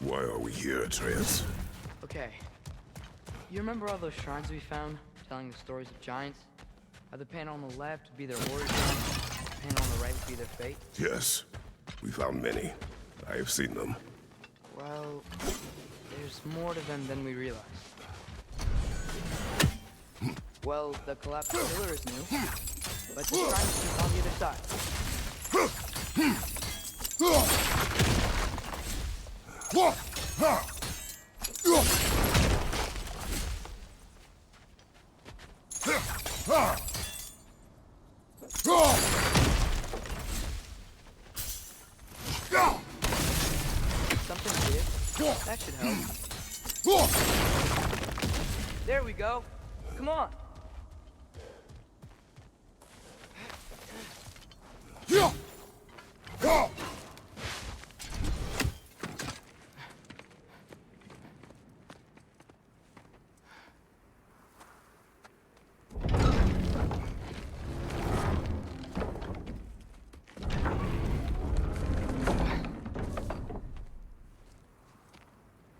Why are we here, Atreus? Okay. You remember all those shrines we found, telling the stories of giants? How the panel on the left would be their origin, the panel on the right would be their fate? Yes. We found many. I have seen them. Well, there's more to them than we realized. Well, the collapsed pillar is new, but the shrine is on the other side. Something weird. That should help. There we go. Come on.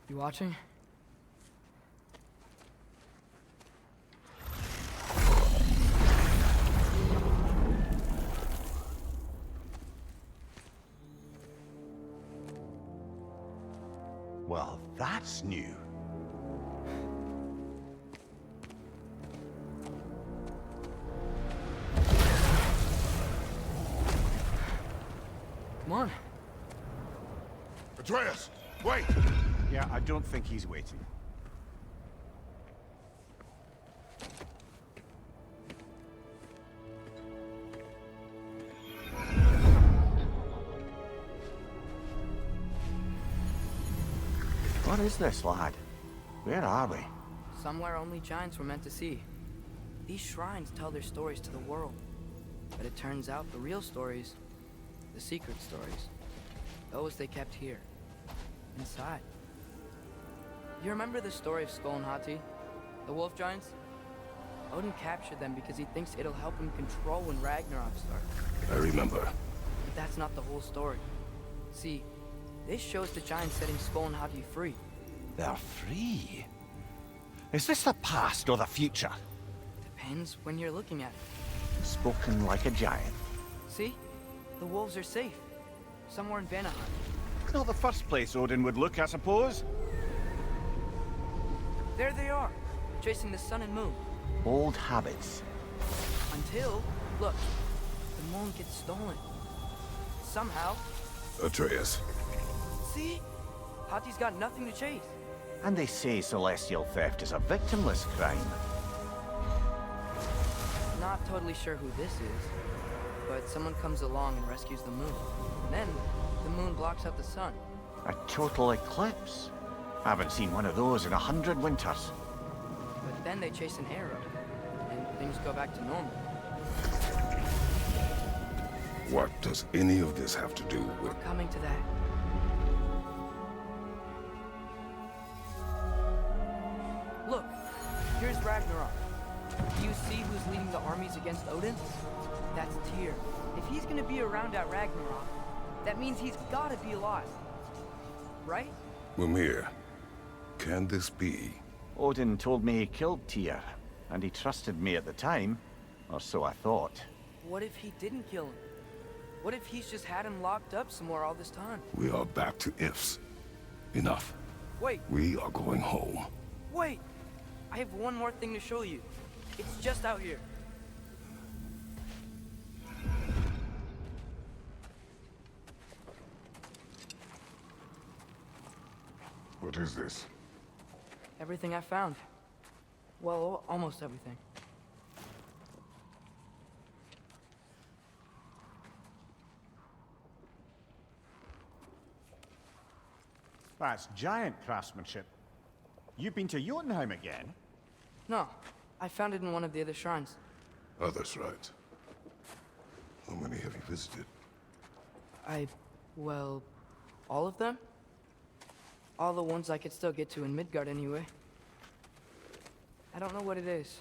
You watching? Well, that's new. Come on. Atreus, wait! Yeah, I don't think he's waiting. What is this, lad? Where are we? Somewhere only giants were meant to see. These shrines tell their stories to the world. But it turns out the real stories, the secret stories, those they kept here, inside. You remember the story of Skull and Hati, the wolf giants? Odin captured them because he thinks it'll help him control when Ragnarok starts. I remember. But that's not the whole story. See, this shows the giants setting Skull and Hati free. They're free. Is this the past or the future? Depends when you're looking at it. Spoken like a giant. See? The wolves are safe. Somewhere in Vanaheim. Not the first place Odin would look, I suppose. There they are, chasing the sun and moon. Old habits. Until, look, the moon gets stolen. Somehow. Atreus. See? Hati's got nothing to chase. And they say celestial theft is a victimless crime. Not totally sure who this is, but someone comes along and rescues the moon. Then, the moon blocks out the sun. A total eclipse. I haven't seen one of those in 100 winters. But then they chase an arrow, and things go back to normal. What does any of this have to do with... We're coming to that. Look, here's Ragnarok. Do you see who's leading the armies against Odin? That's Tyr. If he's gonna be around at Ragnarok, that means he's gotta be alive. Right? Mimir, can this be? Odin told me he killed Tyr, and he trusted me at the time, or so I thought. What if he didn't kill him? What if he's just had him locked up somewhere all this time? We are back to ifs. Enough. Wait, We are going home. wait! I have one more thing to show you. It's just out here. What is this? Everything I found. Well, almost everything. That's giant craftsmanship. You've been to Jotunheim again? No, I found it in one of the other shrines. Others, right? How many have you visited? Well, all of them? All the ones I could still get to in Midgard anyway. I don't know what it is,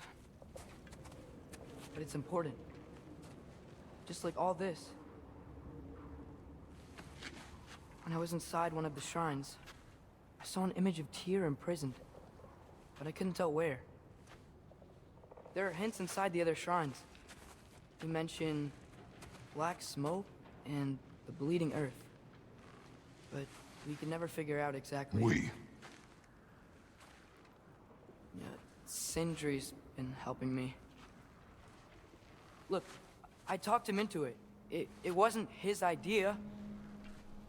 but it's important. Just like all this. When I was inside one of the shrines, I saw an image of Tyr imprisoned, but I couldn't tell where. There are hints inside the other shrines. They mention black smoke and the bleeding earth. But we could never figure out exactly... We? Yeah, Sindri's been helping me. Look, I talked him into it. It wasn't his idea.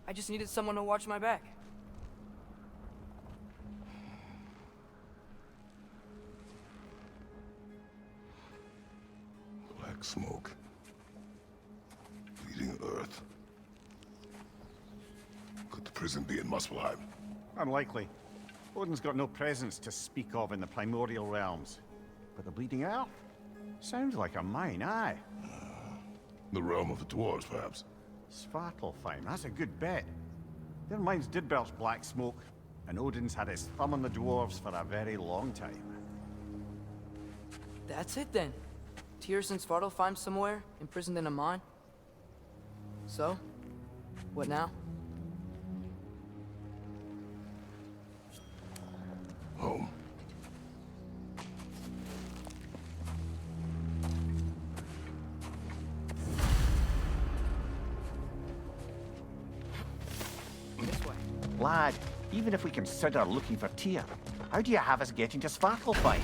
I just needed someone to watch my back. Black smoke. Bleeding earth. Could the prison be in Muspelheim? Unlikely. Odin's got no presence to speak of in the primordial realms. But the Bleeding Earth? Sounds like a mine, aye. The realm of the dwarves, perhaps. Svartalfheim, that's a good bet. Their mines did belch black smoke, and Odin's had his thumb on the dwarves for a very long time. That's it then. Tyr's in Svartalfheim somewhere, imprisoned in a mine. So, what now? Home. This way. Lad, even if we consider looking for Tyr, how do you have us getting to Svartalfheim?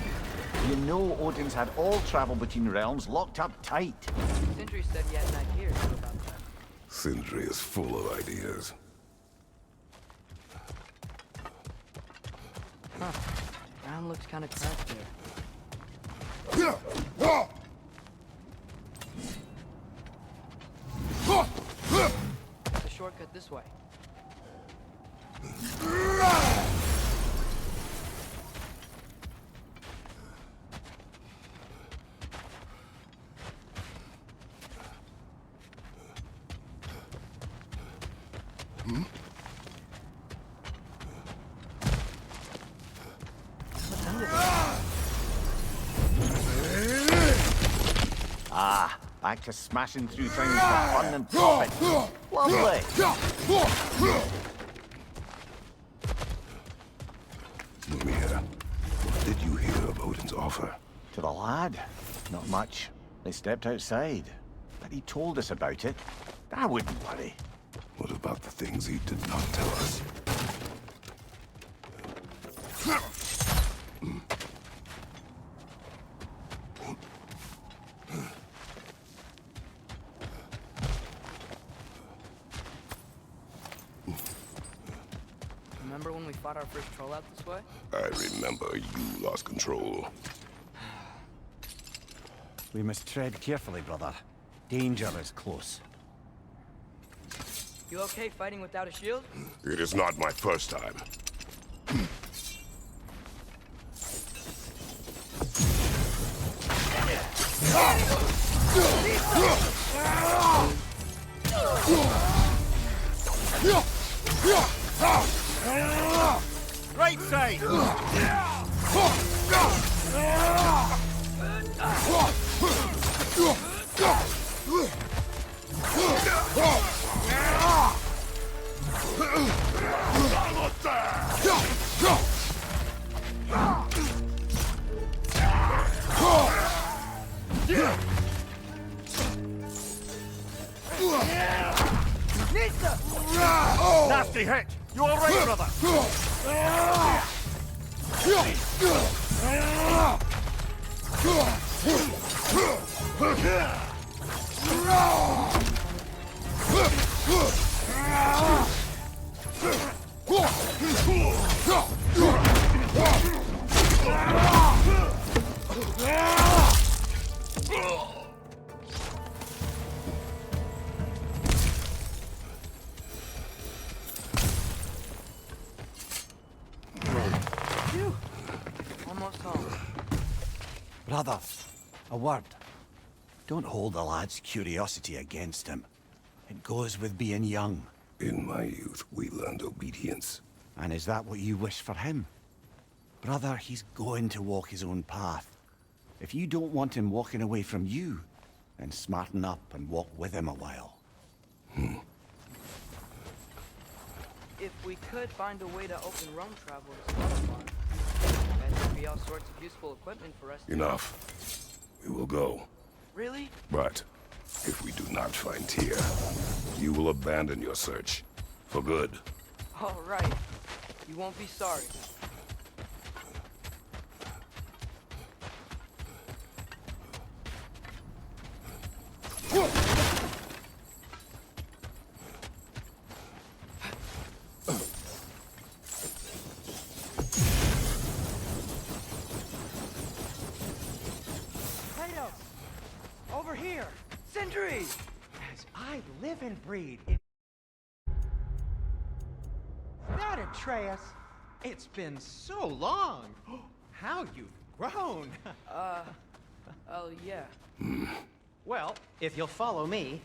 You know Odin's had all travel between realms locked up tight. Sindri said he had an idea or two about that. Sindri is full of ideas. Huh. Ground looks kind of cracked there. The shortcut this way. What's under there? Ah, back to smashing through things for fun and profit. Lovely. Mimir, what did you hear of Odin's offer? To the lad? Not much. They stepped outside. But he told us about it. I wouldn't worry. What about the things he did not tell us? Remember when we fought our first troll out this way? I remember you lost control. We must tread carefully, brother. Danger is close. You okay fighting without a shield? It is not my first time. Right side! Nasty hit! You all right, brother? Phew. Almost home. Brother, a word. Don't hold the lad's curiosity against him. It goes with being young. In my youth, we learned obedience. And is that what you wish for him? Brother, he's going to walk his own path. If you don't want him walking away from you, then smarten up and walk with him a while. if we could find a way to open roam travel to Spotify, and there'd be all sorts of useful equipment for us to... Enough. We will go. Really? But if we do not find Tyr, you will abandon your search. For good. All right. You won't be sorry. Over here! Sentry! As I live and breathe, it... That Atreus! It's been so long! How you've grown! Oh, yeah. Well, if you'll follow me,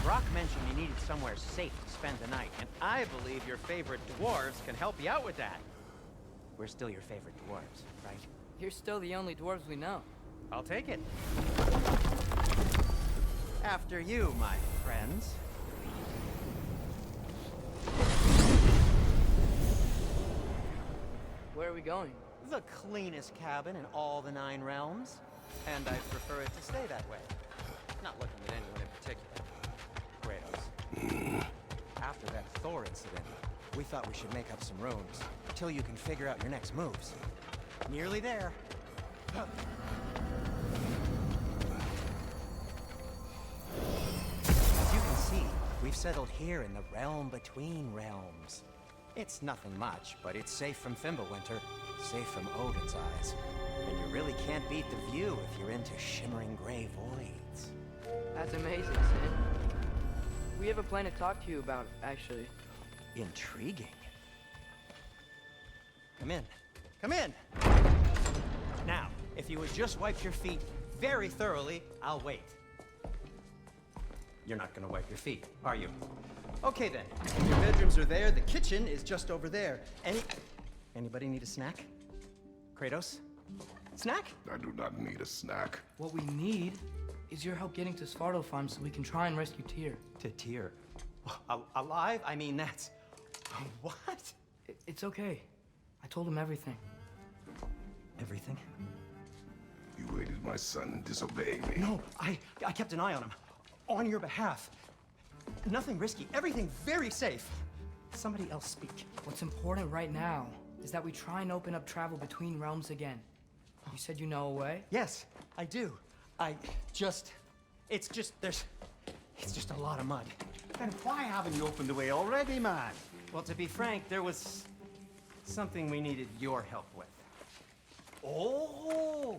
Brock mentioned you needed somewhere safe to spend the night, and I believe your favorite dwarves can help you out with that. We're still your favorite dwarves, right? You're still the only dwarves we know. I'll take it. After you, my friends. Where are we going? The cleanest cabin in all the 9 realms. And I prefer it to stay that way. Not looking at anyone in particular. Kratos. After that Thor incident, we thought we should make up some rooms, till you can figure out your next moves. Nearly there. As you can see, we've settled here in the realm between realms. It's nothing much, but it's safe from Fimbulwinter, safe from Odin's eyes. And you really can't beat the view if you're into shimmering gray voids. That's amazing, Sid. We have a plan to talk to you about, actually. Intriguing. Come in. Come in! Now, if you would just wipe your feet very thoroughly, I'll wait. You're not gonna wipe your feet, are you? Okay then. If your bedrooms are there, the kitchen is just over there. Anybody need a snack? Kratos? Snack? I do not need a snack. What we need is your help getting to Svartalfheim so we can try and rescue Tyr. To Tyr? Alive? I mean, that's... What? It's okay. I told him everything. Everything? You aided my son disobeying me. No, I kept an eye on him. On your behalf. Nothing risky. Everything very safe. Somebody else speak. What's important right now is that we try and open up travel between realms again. You said you know a way? Yes, I do. It's just a lot of mud. Then why haven't you opened the way already, man? Well, to be frank, there was something we needed your help with. Oh!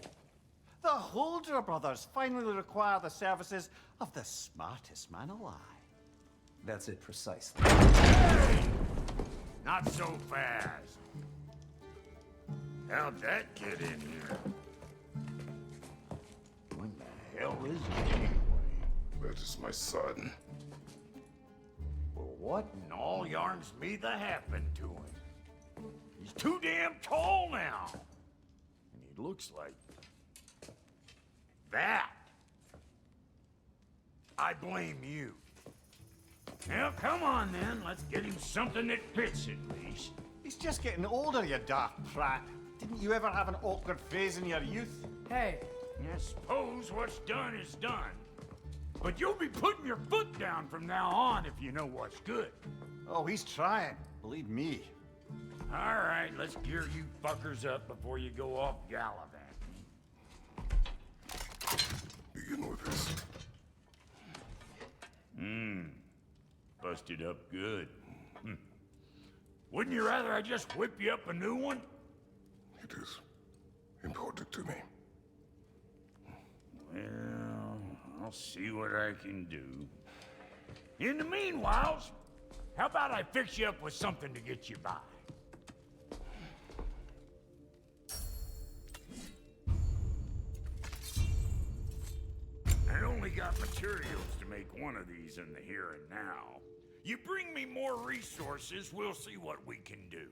The Holder brothers finally require the services of the smartest man alive. That's it precisely. Not so fast. How'd that get in here? When the hell is he anyway? That is my son. Well, what in all yarns me that happened to him? He's too damn tall now. And he looks like... that. I blame you. Now, come on then. Let's get him something that fits at least. He's just getting older, you daft prat. Didn't you ever have an awkward phase in your youth? Hey, I suppose what's done is done. But you'll be putting your foot down from now on if you know what's good. Oh, he's trying. Believe me. All right, let's gear you fuckers up before you go off gallivanting. Begin with this. Busted up good. Wouldn't you rather I just whip you up a new one? It is important to me. Well, I'll see what I can do. In the meanwhile, how about I fix you up with something to get you by? I only got materials to make one of these in the here and now. You bring me more resources, we'll see what we can do.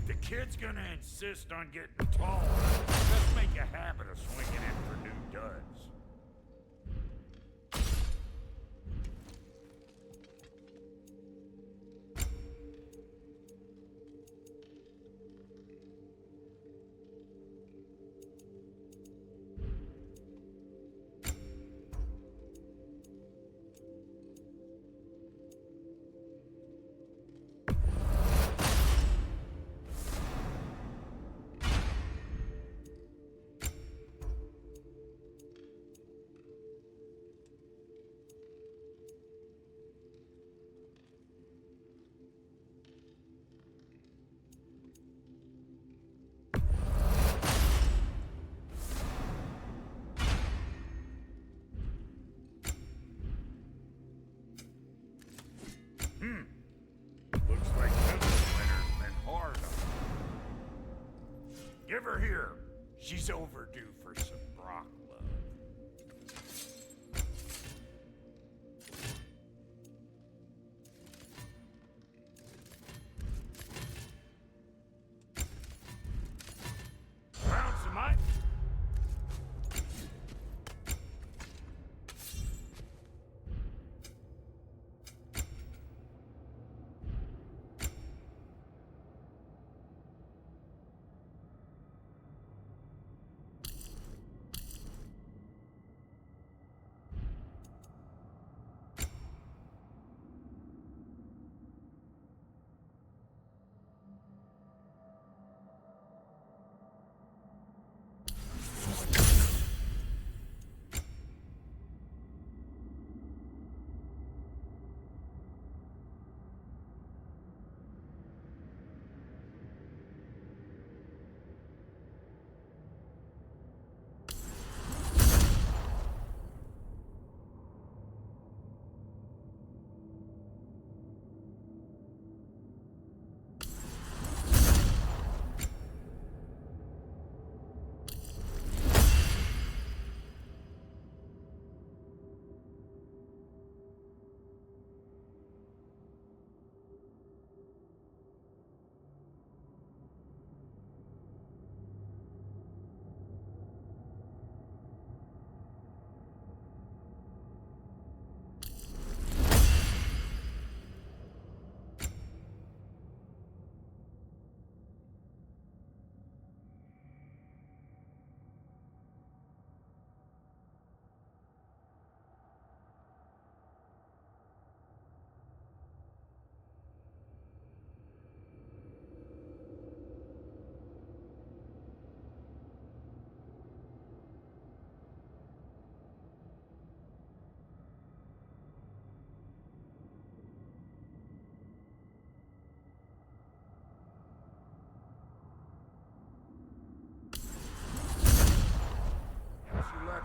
the kid's gonna insist on getting taller, let's make a habit of swinging in for new duds. Looks like Fimbulwinter's been hard on her. Give her here. She's overdue for some Brock love. Found some ice.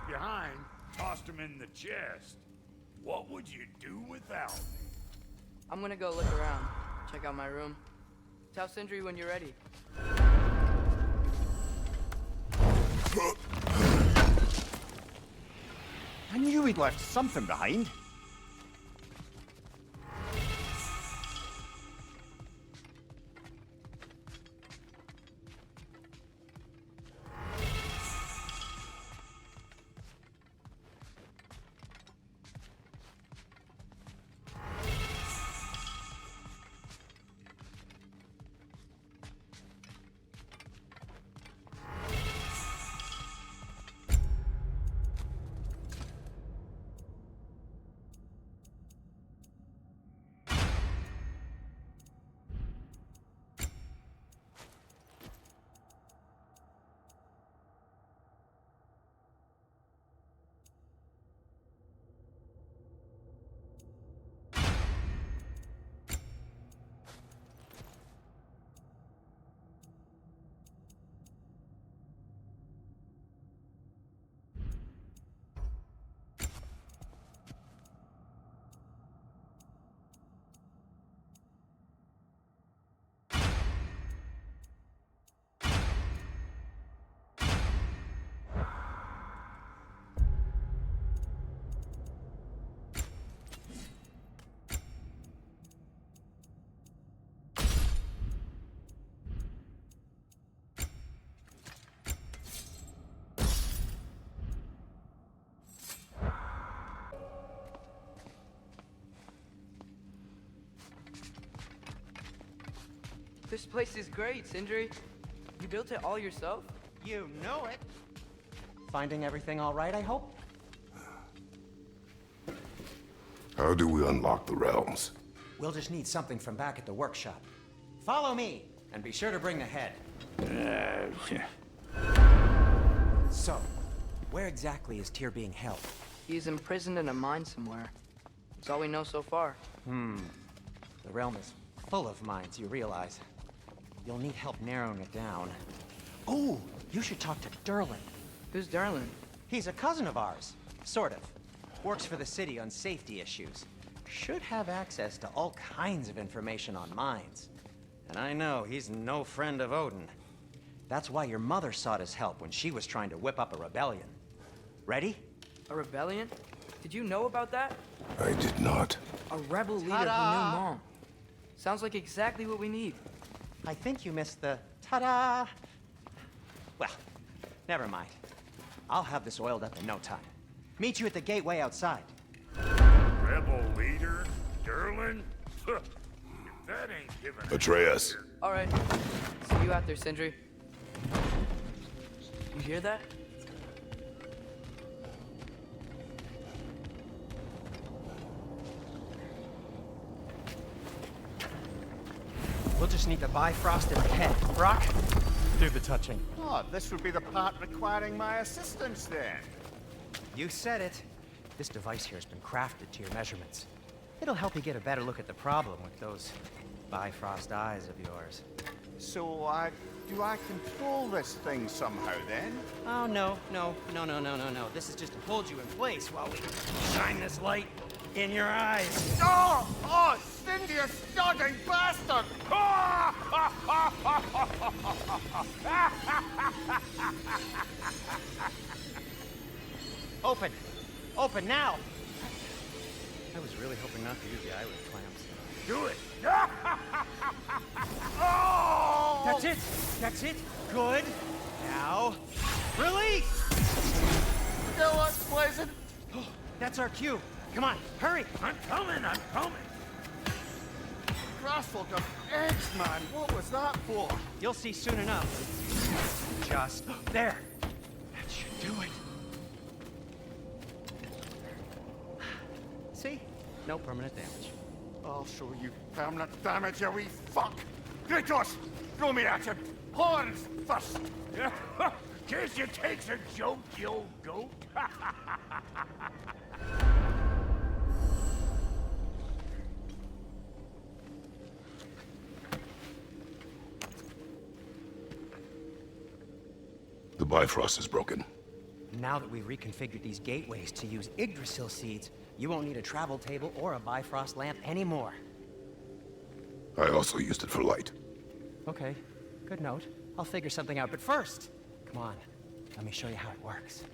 Behind, tossed him in the chest. What would you do without me? I'm gonna go look around, check out my room. Tell Sindri when you're ready. I knew we'd left something behind. This place is great, Sindri. You built it all yourself? You know it. Finding everything all right, I hope? How do we unlock the realms? We'll just need something from back at the workshop. Follow me, and be sure to bring the head. So, where exactly is Tyr being held? He's imprisoned in a mine somewhere. That's all we know so far. The realm is full of mines, you realize. You'll need help narrowing it down. Oh, you should talk to Derlin. Who's Derlin? He's a cousin of ours. Sort of. Works for the city on safety issues. Should have access to all kinds of information on mines. And I know he's no friend of Odin. That's why your mother sought his help when she was trying to whip up a rebellion. Ready? A rebellion? Did you know about that? I did not. A rebel leader who knew Mom. Sounds like exactly what we need. I think you missed the ta-da! Well, never mind. I'll have this oiled up in no time. Meet you at the gateway outside. Rebel leader? Derlin? If that ain't giving Atreus. All right. See you out there, Sindri. You hear that? We'll just need the Bifrost in the head. Brock, do the touching. Oh, this would be the part requiring my assistance then. You said it. This device here has been crafted to your measurements. It'll help you get a better look at the problem with those Bifrost eyes of yours. So, do I control this thing somehow then? Oh, no. This is just to hold you in place while we shine this light in your eyes. Oh, Cindy, you sodding bastard! Open! Open now! I was really hoping not to use the eyelid clamps. Do it! That's it! That's it! Good! Now, release! No, that's pleasant. That's our cue. Come on, hurry! I'm coming! Grassful got eggs, man. What was that for? You'll see soon enough. Just there. That should do it. See? No permanent damage. I'll show you permanent damage, you wee fuck! Kratos! Throw me at him! Horns first! Guess you takes a joke, you old goat. The Bifrost is broken. Now that we've reconfigured these gateways to use Yggdrasil seeds, you won't need a travel table or a Bifrost lamp anymore. I also used it for light. Okay, good note. I'll figure something out, but first, come on, let me show you how it works.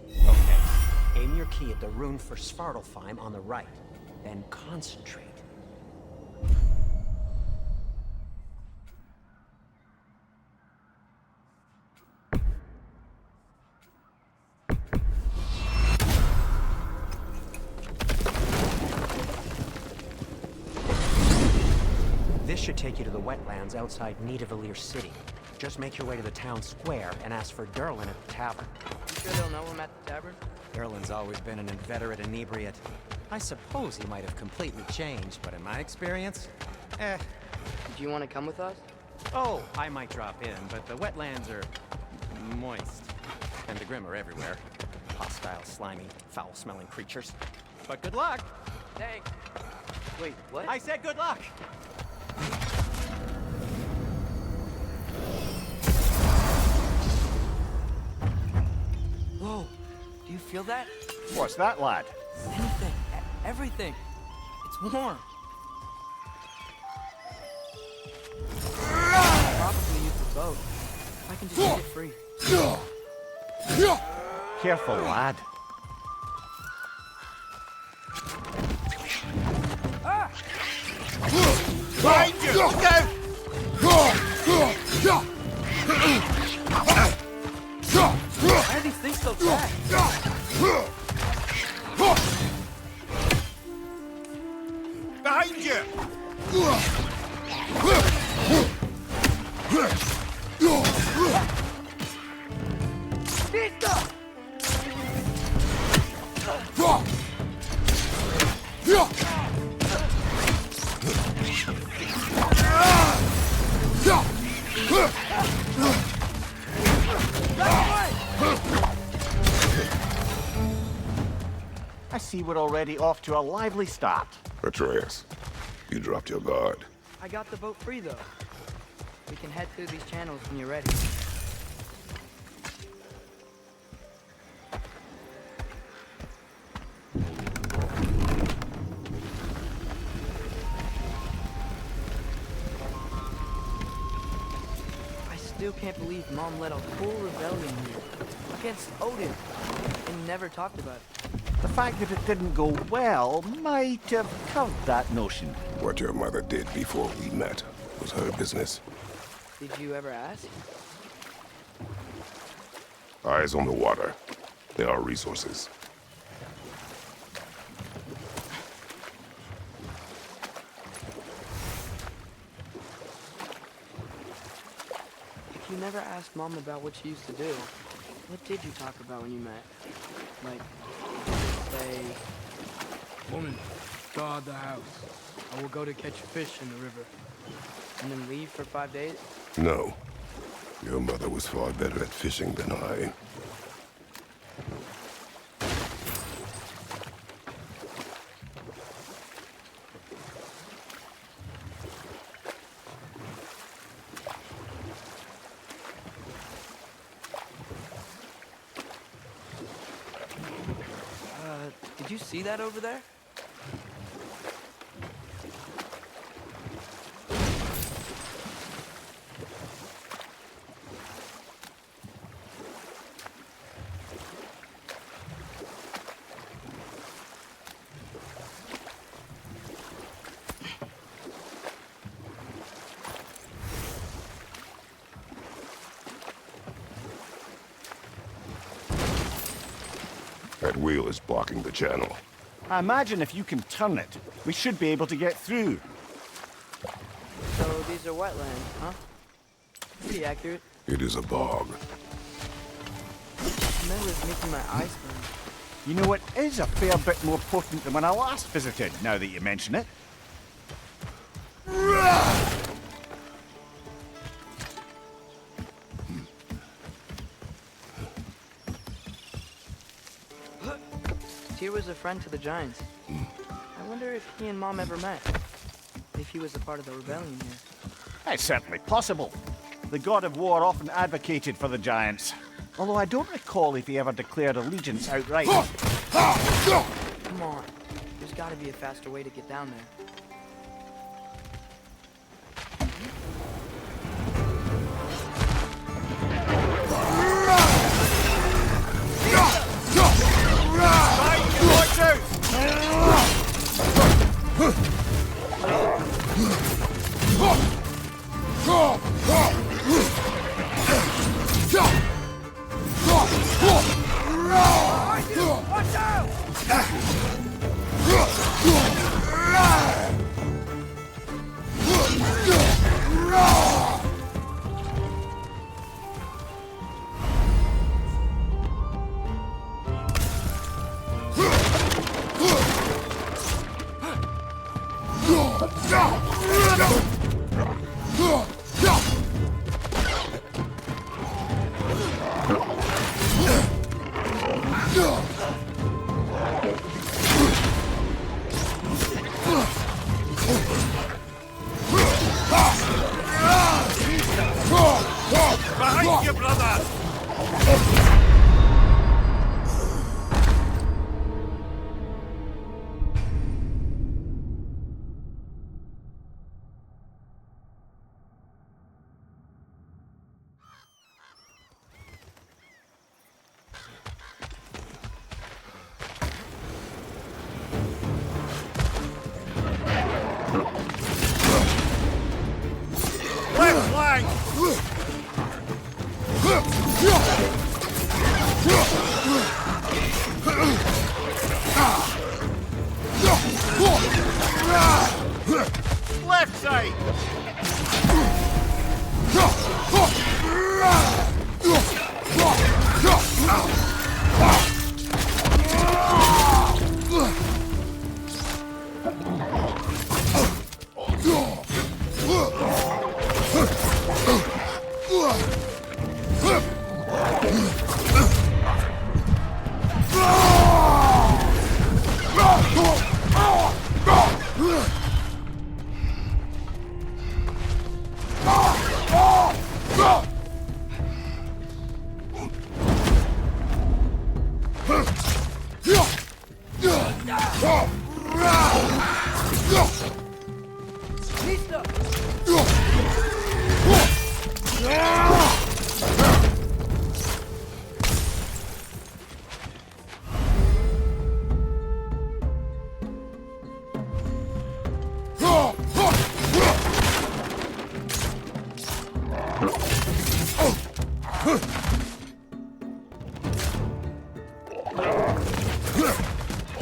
Okay, aim your key at the rune for Svartalfheim on the right, then concentrate. This should take you to the wetlands outside Nidavellir City. Just make your way to the town square and ask for Derlin at the tavern. You sure they'll know him at the tavern? Derlin's always been an inveterate inebriate. I suppose he might have completely changed, but in my experience, Do you want to come with us? Oh, I might drop in, but the wetlands are moist. And the Grim are everywhere. Hostile, slimy, foul-smelling creatures. But good luck! Thanks. Wait, what? I said good luck! Whoa, do you feel that? What's that, lad? Anything, everything. It's warm. Probably use the boat. I can just get it free. Careful, lad. Behind you! Look out! these things so fast? Behind you! I see we're already off to a lively start. Atreus, you dropped your guard. I got the boat free, though. We can head through these channels when you're ready. I still can't believe Mom led a full rebellion here. Against Odin. And never talked about it. The fact that it didn't go well might have covered that notion. What your mother did before we met was her business. Did you ever ask? Eyes on the water. There are resources. If you never asked Mom about what she used to do, what did you talk about when you met? Like, say... Woman, guard the house. I will go to catch fish in the river. And then leave for 5 days? No. Your mother was far better at fishing than I. Did you see that over there? That wheel is blocking the channel. I imagine if you can turn it, we should be able to get through. So these are wetlands, huh? Pretty accurate. It is a bog. The smell is making my eyes burn. You know, it is a fair bit more potent than when I last visited, now that you mention it. Tyr was a friend to the Giants. I wonder if he and Mom ever met. If he was a part of the rebellion here. It's certainly possible. The god of war often advocated for the giants. Although I don't recall if he ever declared allegiance outright. Come on. There's gotta be a faster way to get down there. Watch out! Watch out! Behind you, brother! Left flank!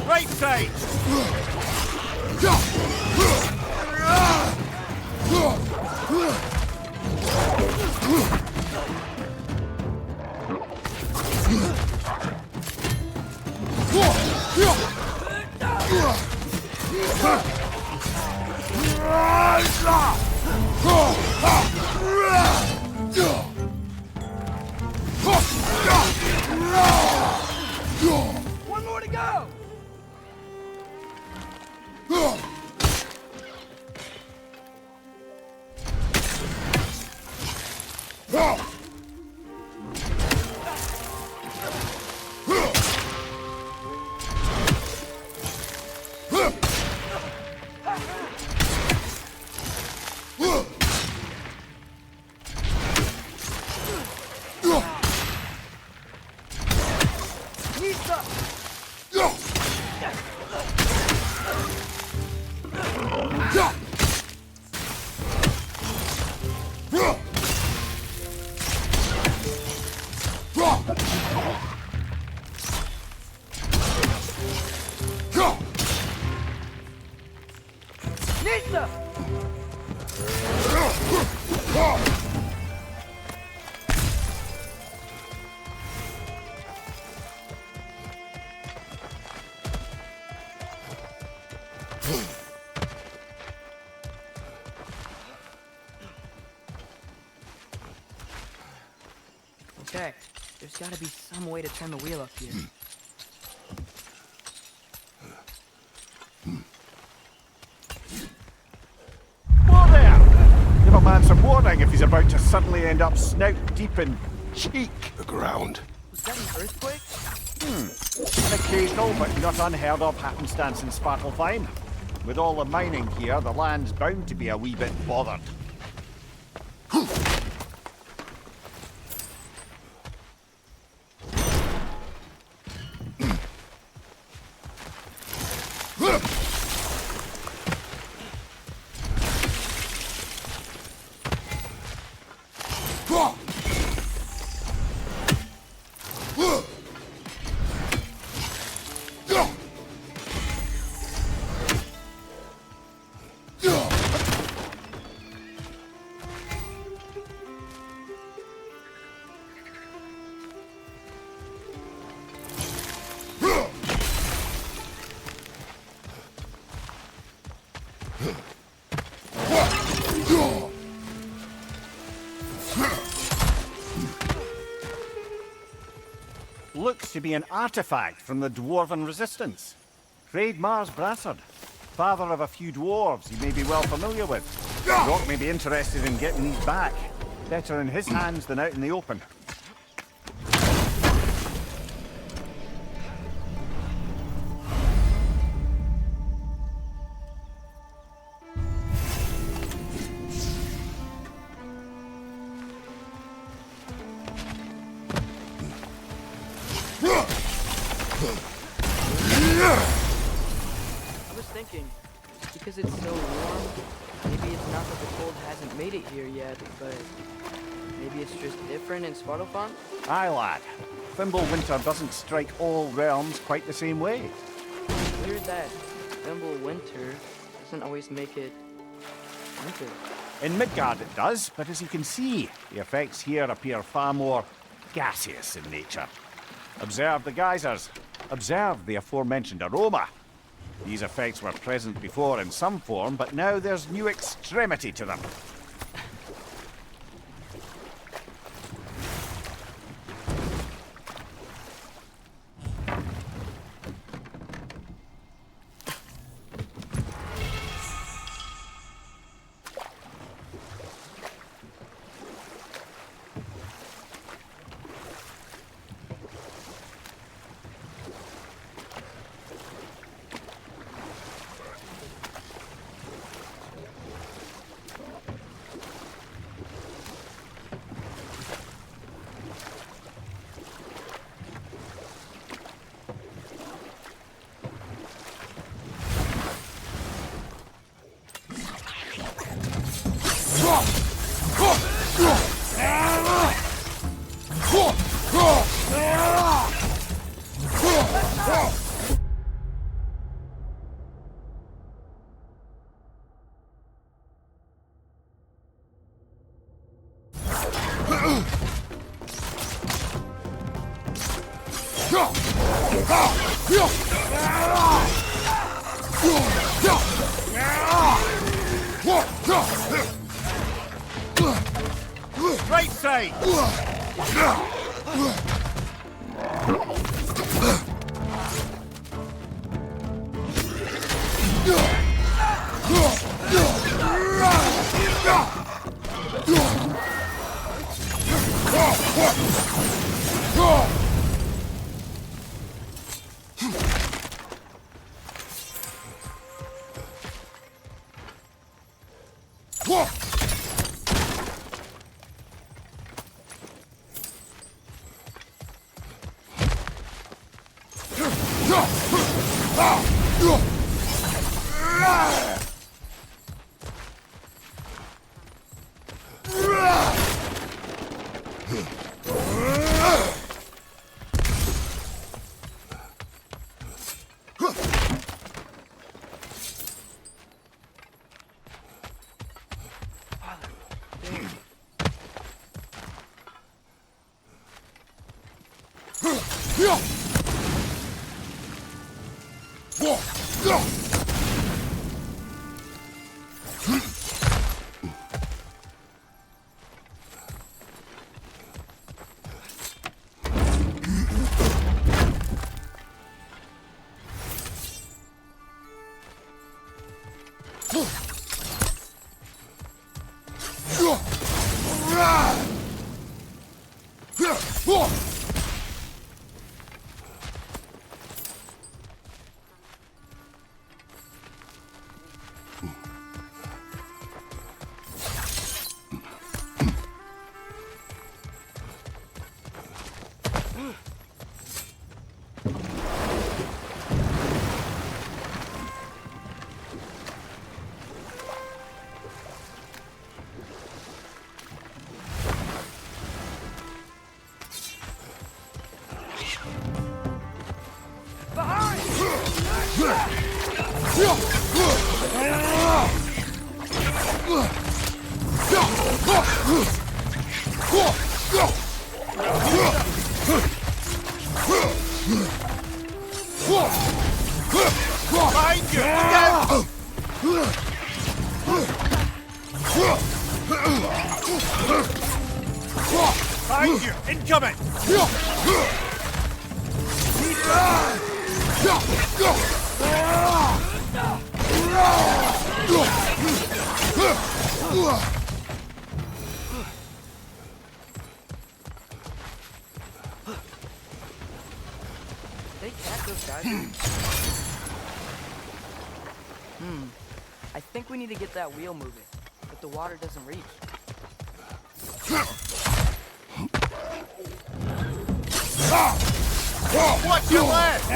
Right side! One more to go! Okay, there's gotta be some way to turn the wheel up here. Whoa there! Give a man some warning if he's about to suddenly end up snout deep in cheek. The ground. Was that an earthquake? An occasional but not unheard of happenstance in Svartalfheim. With all the mining here, the land's bound to be a wee bit bothered. Looks to be an artifact from the Dwarven Resistance. Hreidmar's Brassard, father of a few dwarves you may be well familiar with. Rock may be interested in getting these back. Better in his hands than out in the open. I was thinking, because it's so warm, maybe it's not that the cold hasn't made it here yet, but maybe it's just different in Svartalfheim? Aye, lad. Fimbulwinter doesn't strike all realms quite the same way. Weird that Winter doesn't always make it winter. In Midgard it does, but as you can see, the effects here appear far more gaseous in nature. Observe the geysers. Observe the aforementioned aroma. These effects were present before in some form, but now there's new extremity to them. Right side! Behind you! Incoming! They catch those guys. I think we need to get that wheel moving, but the water doesn't reach. Watch your left!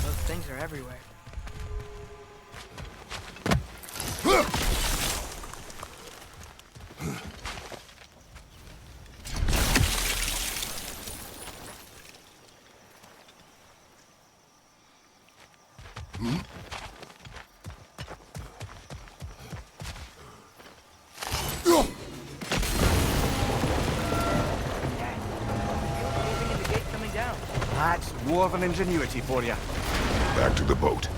Those things are everywhere. That's dwarven ingenuity for you. Back to the boat.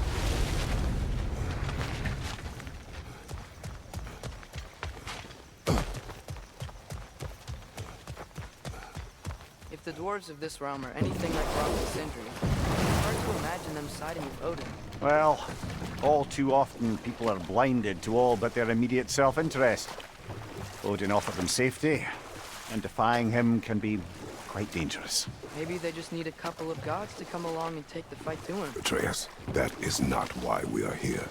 If the dwarves of this realm are anything like Rock's Sindri, it's hard to imagine them siding with Odin. Well, all too often people are blinded to all but their immediate self-interest. Odin offered them safety, and defying him can be quite dangerous. Maybe they just need a couple of gods to come along and take the fight to him. Atreus, that is not why we are here.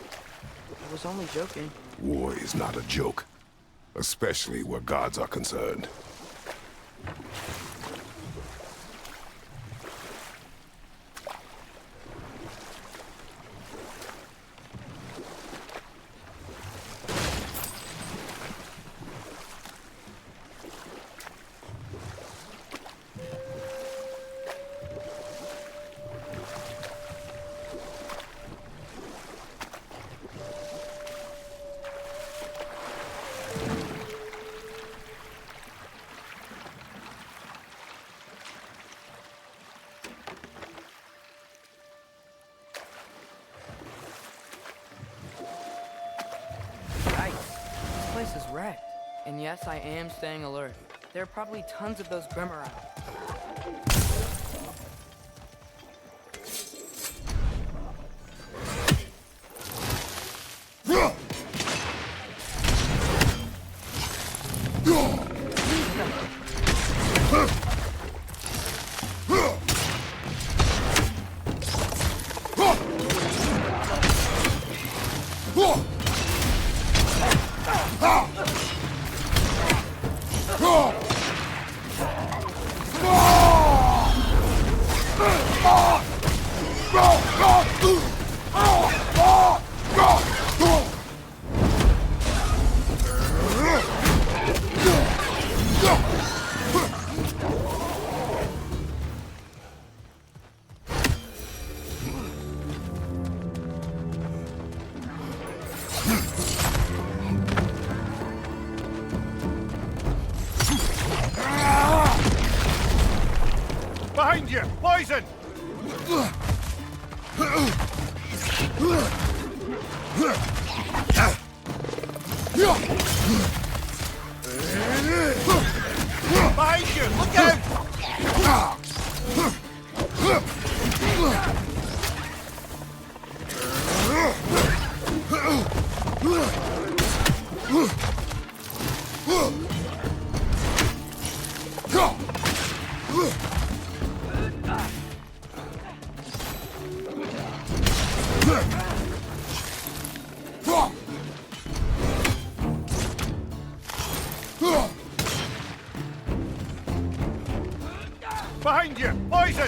I was only joking. War is not a joke, especially where gods are concerned. correct. And yes, I am staying alert. There are probably tons of those Grim around. Behind you! Poison! Behind you! Look out! Behind you! Poison!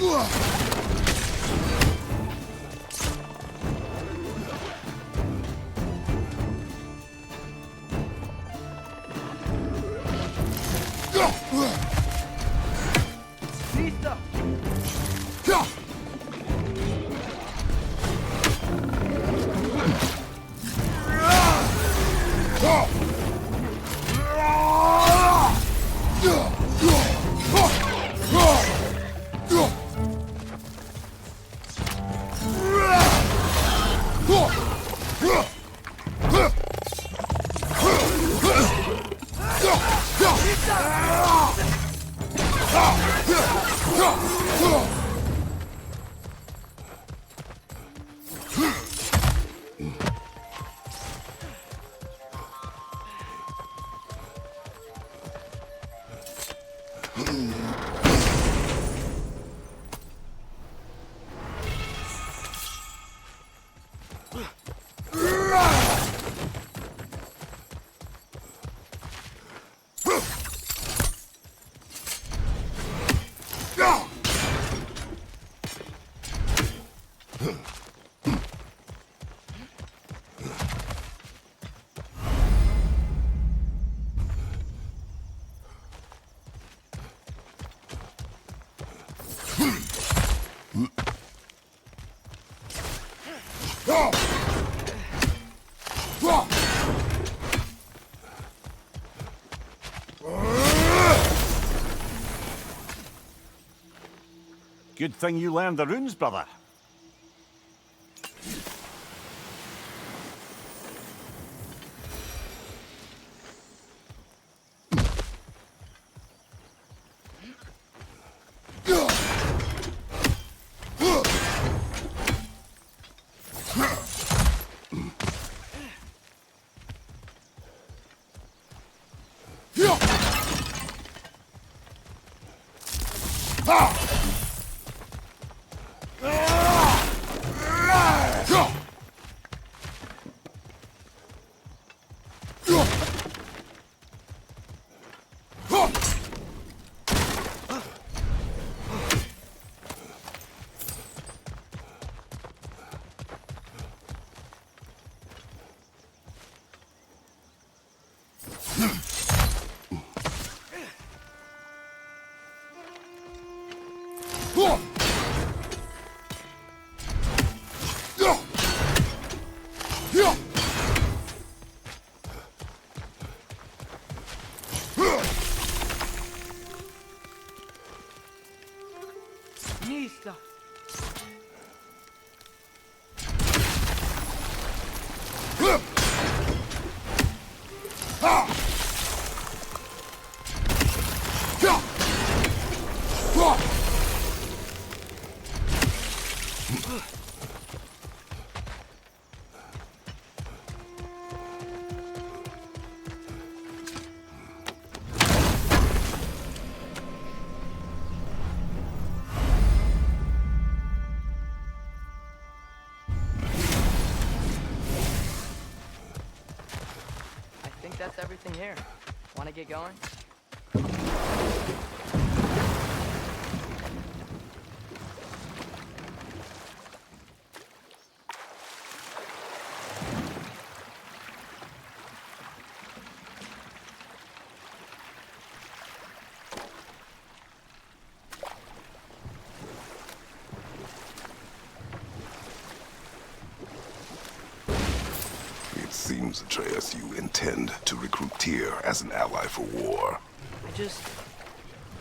Good thing you learned the runes, brother. Nista. here. Wanna get going? It seems, Atreus, you intend to recruit Tyr as an ally for war.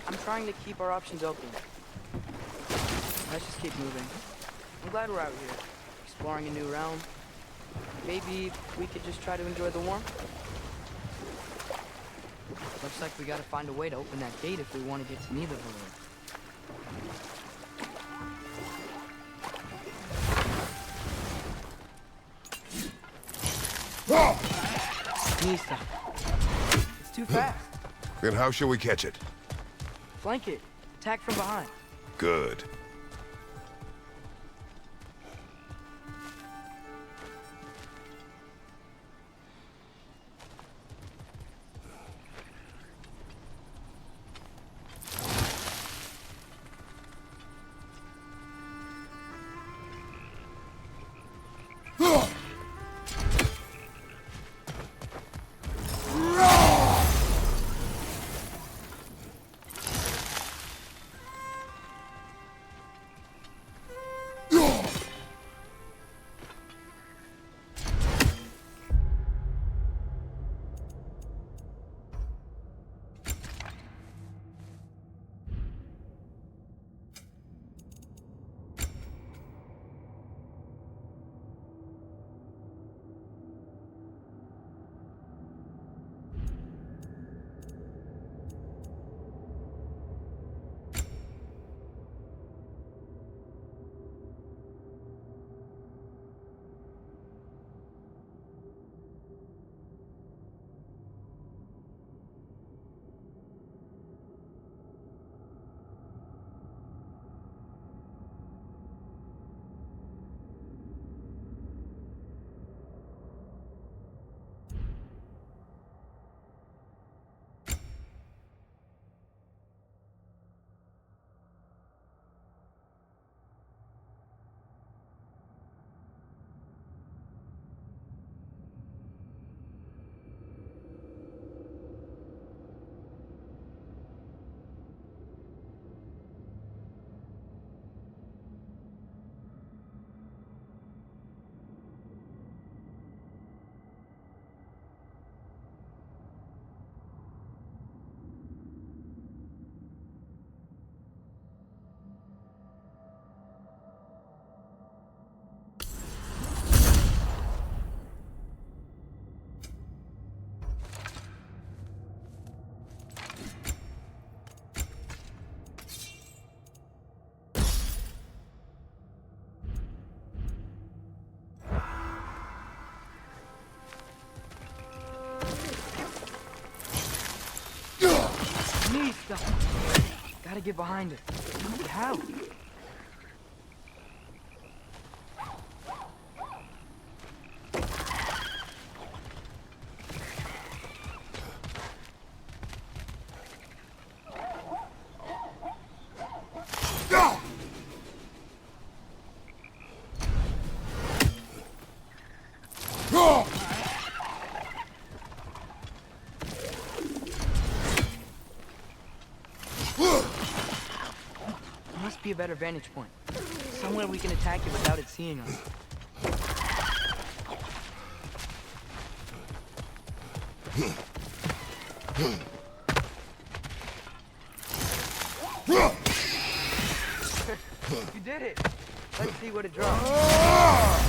I'm trying to keep our options open. Let's just keep moving. I'm glad we're out here, exploring a new realm. Maybe we could just try to enjoy the warmth. Looks like we gotta find a way to open that gate if we want to get to Nidavellir. Nista. It's too fast. Then how shall we catch it? Flank it. Attack from behind. Good. Nista. Gotta get behind it. But how? Must be a better vantage point. Somewhere we can attack it without it seeing us. You did it! Let's see what it drops.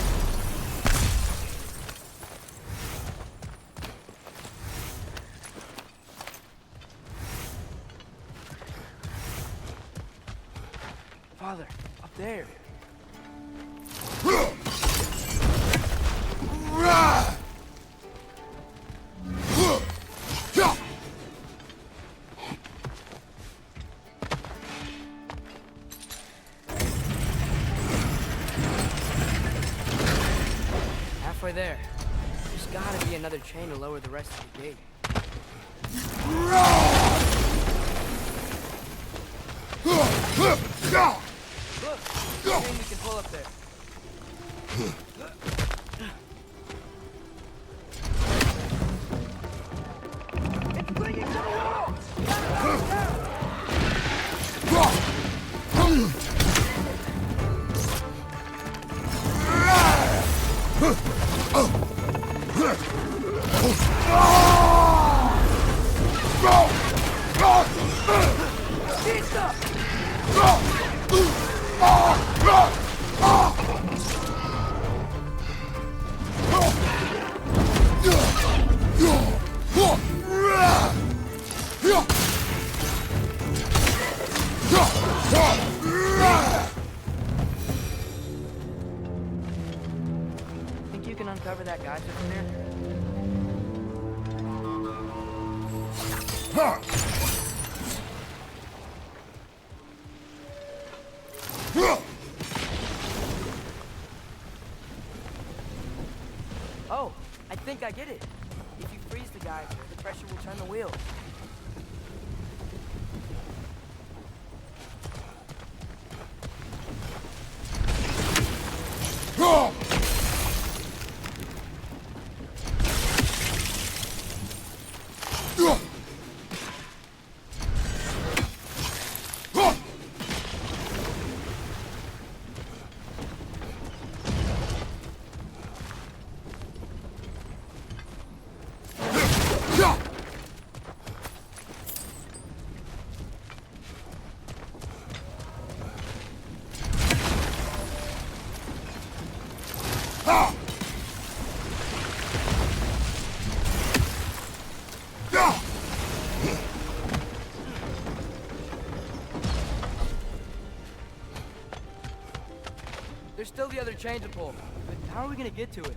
Father, up there. Halfway there. There's gotta be another chain to lower the rest of the gate. chain we can pull up there. It's clinging to the wall! Think you can uncover that geyser from here? Oh, I think I get it. If you freeze the geyser, the pressure will turn the wheel. There's still the other chain to pull, but how are we gonna get to it?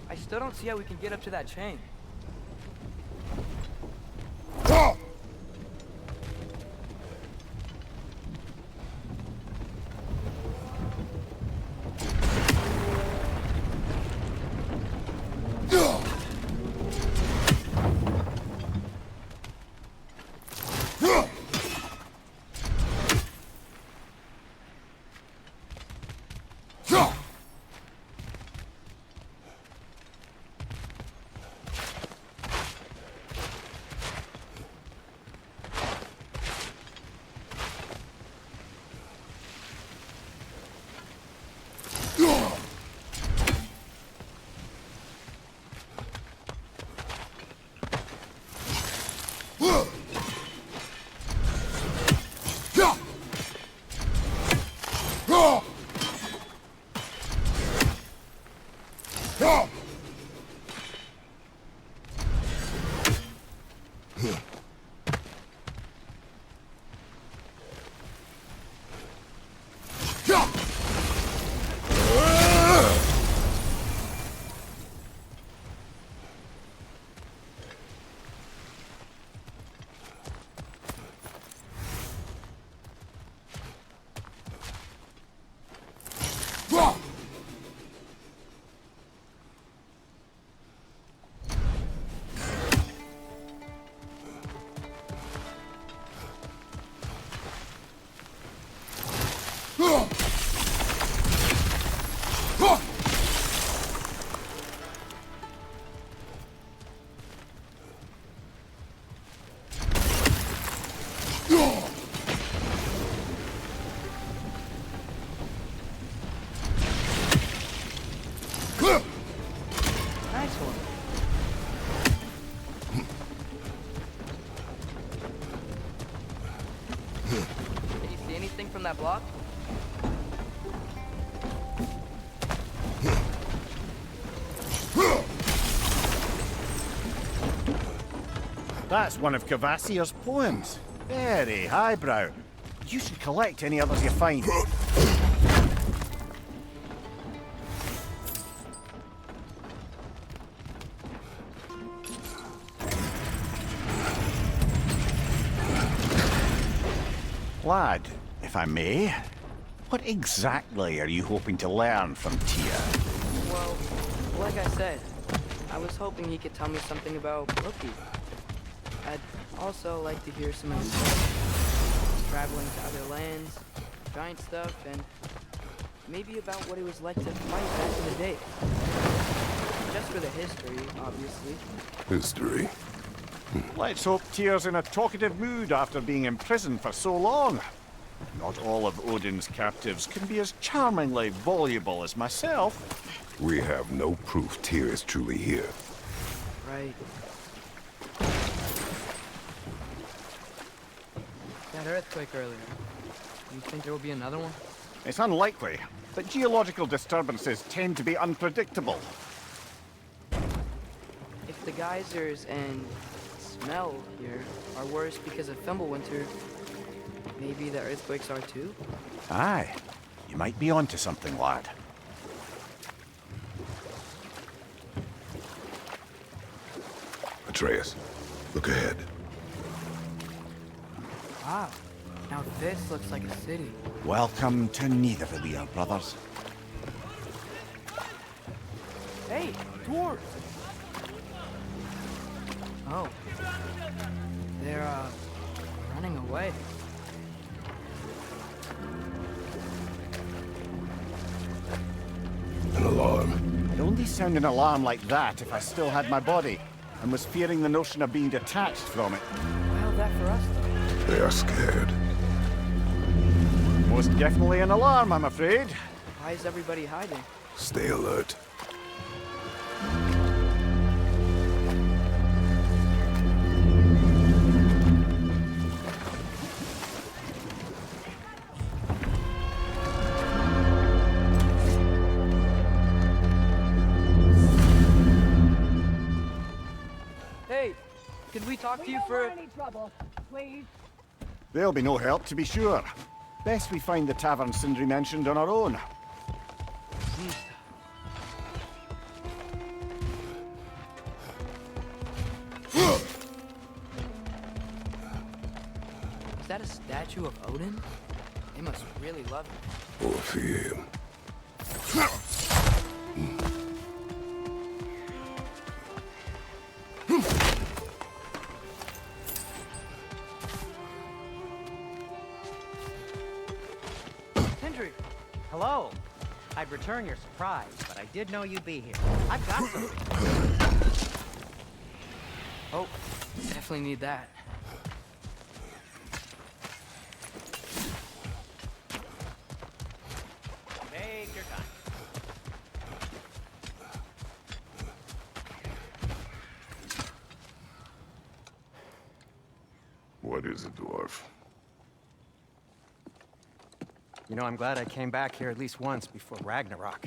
I still don't see how we can get up to that chain. Nice one. Did you see anything from that block? That's one of Cavassier's poems. Very highbrow. You should collect any others you find. Lad, if I may, what exactly are you hoping to learn from Tyr? Well, like I said, I was hoping he could tell me something about Loki. I'd also like to hear some of his stories. Traveling to other lands, giant stuff, and maybe about what it was like to fight back in the day. Just for the history, obviously. History? Let's hope Tyr's in a talkative mood after being imprisoned for so long. Not all of Odin's captives can be as charmingly voluble as myself. We have no proof Tyr is truly here. Right. That earthquake earlier. Do you think there will be another one? It's unlikely, but geological disturbances tend to be unpredictable. If the geysers and smell here are worse because of Fimbulwinter, maybe the earthquakes are too? Aye, you might be onto something, lad. Atreus, look ahead. Wow. Now this looks like a city. Welcome to Nidavellir, brothers. Hey, dwarves! Oh. They're, running away. An alarm. I'd only sound an alarm like that if I still had my body, and was fearing the notion of being detached from it. How's that for us, though? They are scared. Most definitely an alarm, I'm afraid. Why is everybody hiding? Stay alert. Hey, could we talk to you for... any trouble, please. There'll be no help, to be sure. Best we find the tavern Sindri mentioned on our own. Is that a statue of Odin? They must really love him. Or fear him. Hendrik! Hello. I'd return your surprise, but I did know you'd be here. I've got something. Oh, definitely need that. Take your time. What is it, dwarf? You know, I'm glad I came back here at least once before Ragnarok.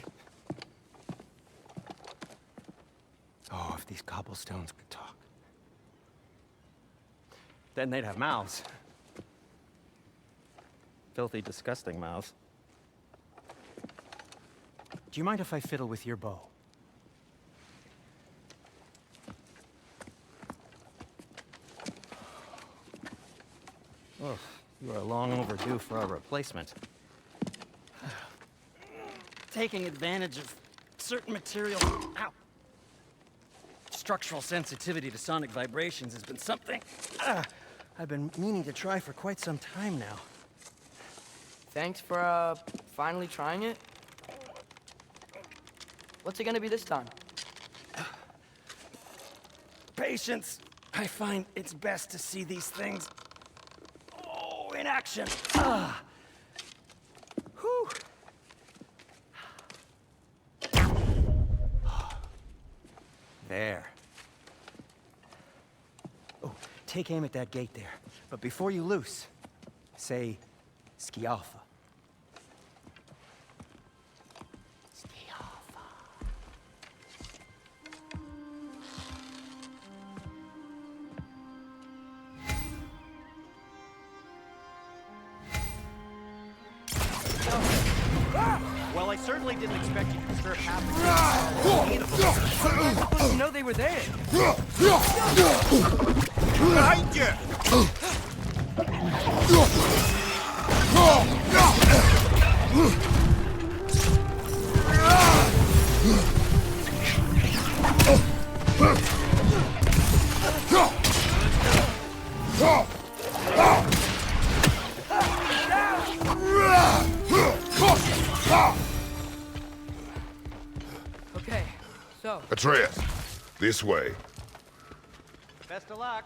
Oh, if these cobblestones could talk. Then they'd have mouths. Filthy, disgusting mouths. Do you mind if I fiddle with your bow? Oh, you are long overdue for a replacement. Taking advantage of certain material. Ow! Structural sensitivity to sonic vibrations has been something I've been meaning to try for quite some time now. Thanks for, finally trying it. What's it gonna be this time? Patience. I find it's best to see these things, in action. Whew. There. Oh, take aim at that gate there. But before you loose, say, Skialfa. Well, I certainly didn't expect you to disturb half the How did you know they were there? Behind you! Okay, so, Atreus, this way. Best of luck.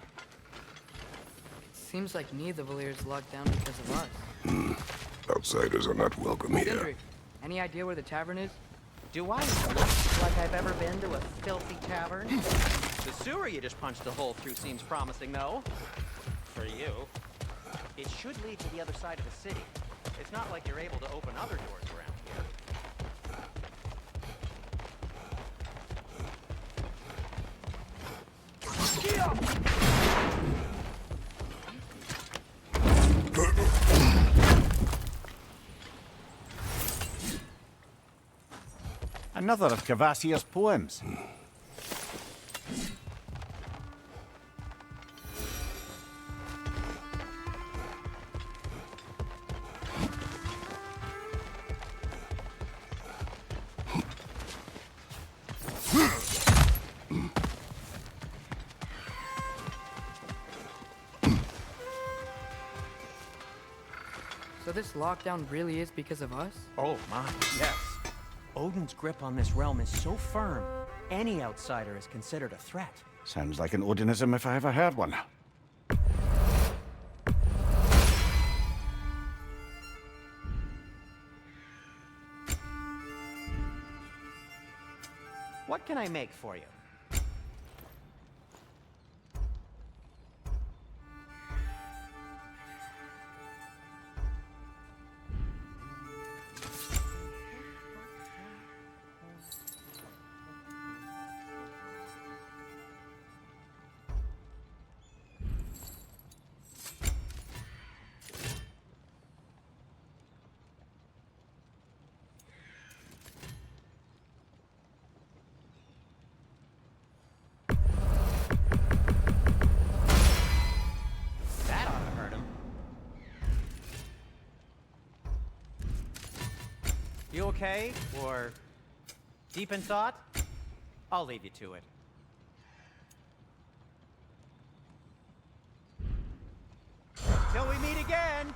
seems like neither Valyr's locked down because of us. Outsiders are not welcome here. Sindri, any idea where the tavern is? Do I look like I've ever been to a filthy tavern? The sewer you just punched a hole through seems promising, though. For you. It should lead to the other side of the city. It's not like you're able to open other doors around here. Another of Kvasir's poems. So this lockdown really is because of us? Oh my, yes. Odin's grip on this realm is so firm, any outsider is considered a threat. Sounds like an Odinism if I ever heard one. What can I make for you? That ought to hurt him. You okay? Or deep in thought? I'll leave you to it. Till we meet again!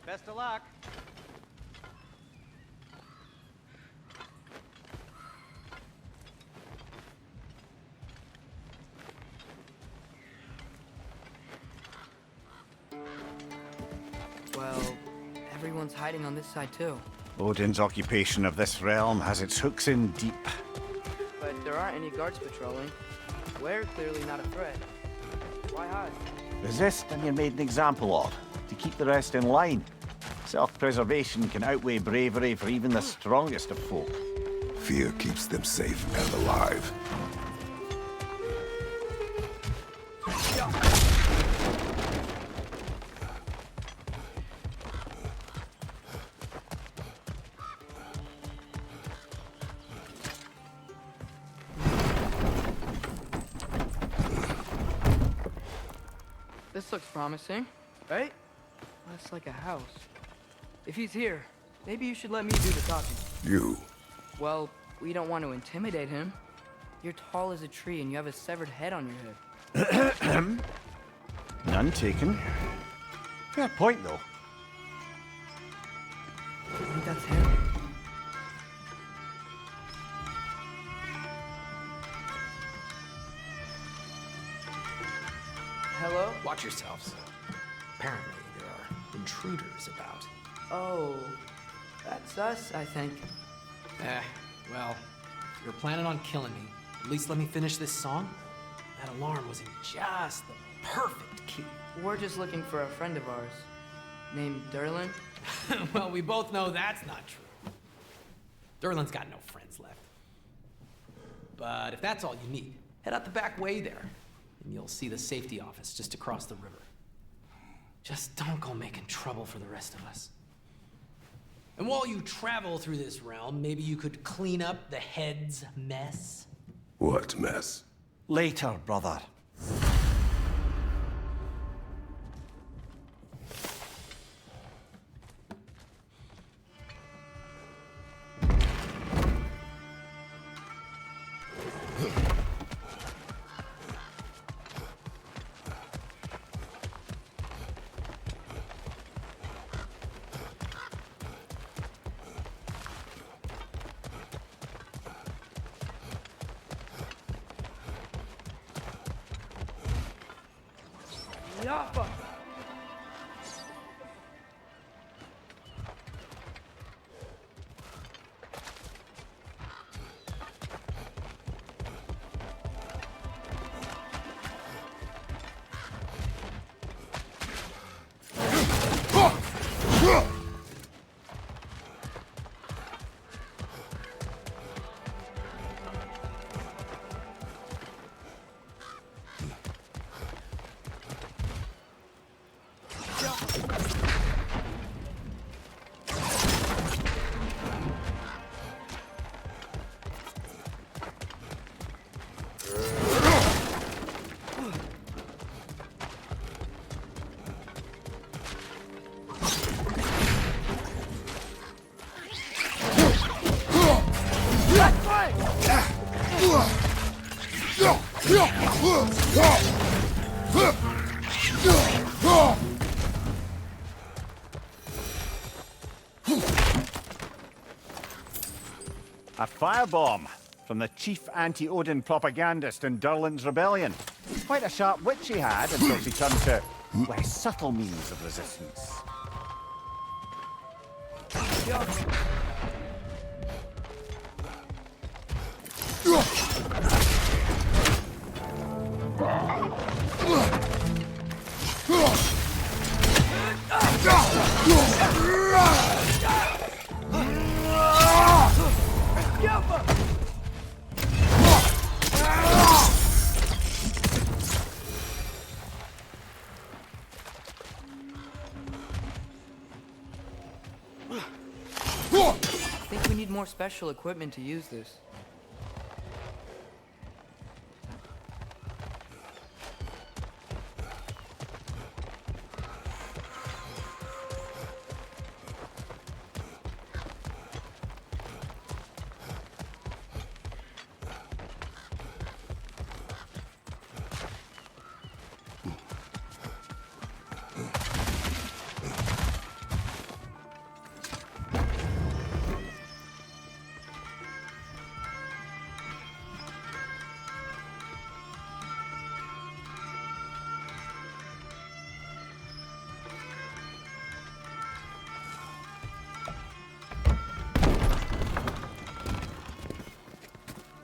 Best of luck. Well, everyone's hiding on this side too. Odin's occupation of this realm has its hooks in deep. But there aren't any guards patrolling. We're clearly not a threat. Why hide? Resist and you're made an example of, to keep the rest in line. Self-preservation can outweigh bravery for even the strongest of folk. Fear keeps them safe and alive. This looks promising, right? That's like a house. If he's here, maybe you should let me do the talking. You. Well, we don't want to intimidate him. You're tall as a tree and you have a severed head on your head. None taken. Fair point, though. I think that's him. Hello? Watch yourselves. Apparently, there are intruders about. Oh, that's us, I think. Well, if you're planning on killing me, at least let me finish this song. That alarm was in just the perfect key. We're just looking for a friend of ours, named Derlin. Well, we both know that's not true. Derlin's got no friends left. But if that's all you need, head out the back way there, and you'll see the safety office just across the river. Just don't go making trouble for the rest of us. And while you travel through this realm, maybe you could clean up the head's mess? What mess? Later, brother. Yappa! A firebomb from the chief anti-Odin propagandist in Derlin's rebellion. Quite a sharp wit she had until she turned to less subtle means of resistance. I think we need more special equipment to use this.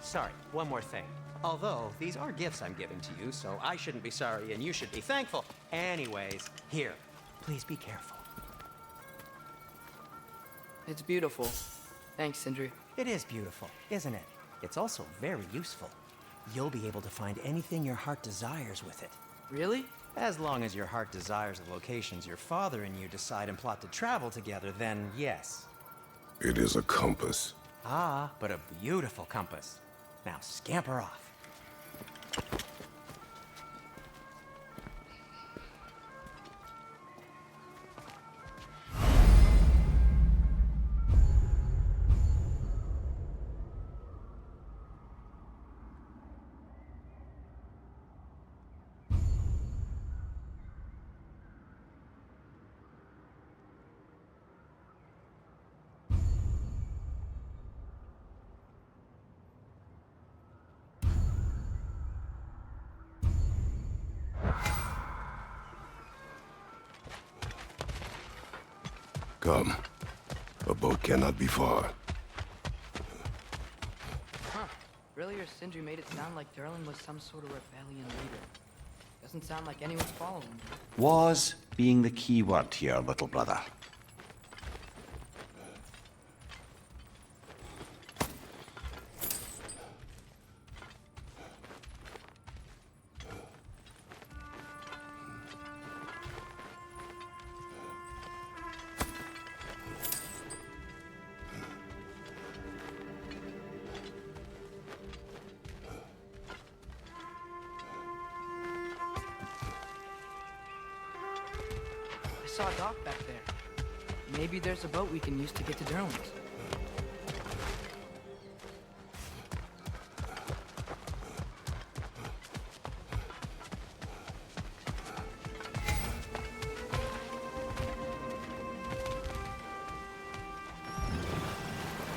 Sorry, one more thing. Although, these are gifts I'm giving to you, so I shouldn't be sorry and you should be thankful. Anyways, here, please be careful. It's beautiful. Thanks, Sindri. It is beautiful, isn't it? It's also very useful. You'll be able to find anything your heart desires with it. Really? As long as your heart desires the locations your father and you decide and plot to travel together, then yes. It is a compass. Ah, but a beautiful compass. Now scamper off. Come. A boat cannot be far. Huh. Earlier, Sindri made it sound like Durlin was some sort of rebellion leader. Doesn't sound like anyone's following him. Was being the key word here, little brother. I saw a dock back there. Maybe there's a boat we can use to get to Durlin's.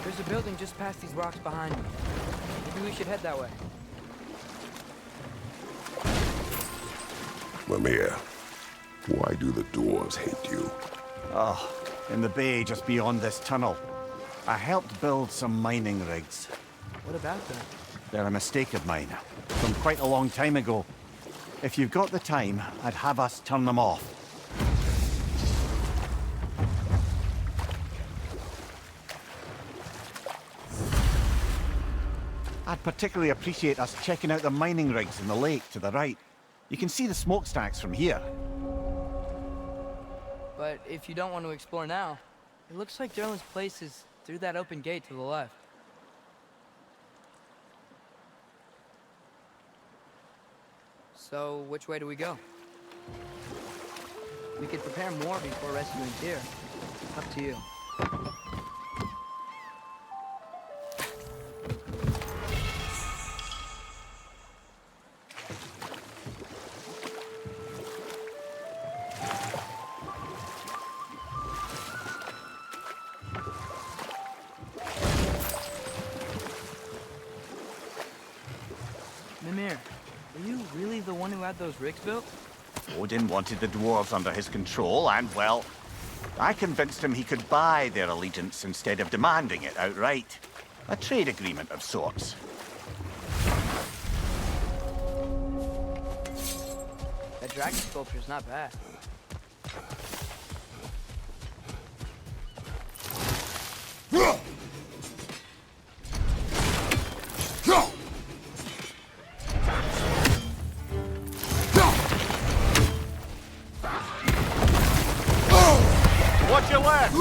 There's a building just past these rocks behind me. Maybe we should head that way. Mimir, why do the dwarves hate you? Oh, in the bay just beyond this tunnel. I helped build some mining rigs. What about them? They're a mistake of mine, from quite a long time ago. If you've got the time, I'd have us turn them off. I'd particularly appreciate us checking out the mining rigs in the lake to the right. You can see the smokestacks from here. But if you don't want to explore now, it looks like Durlin's place is through that open gate to the left. So, which way do we go? We could prepare more before rescuing Tyr. Up to you. Mimir, were you really the one who had those rigs built? Odin wanted the dwarves under his control, and, well, I convinced him he could buy their allegiance instead of demanding it outright. A trade agreement of sorts. That dragon sculpture's not bad. Watch your left!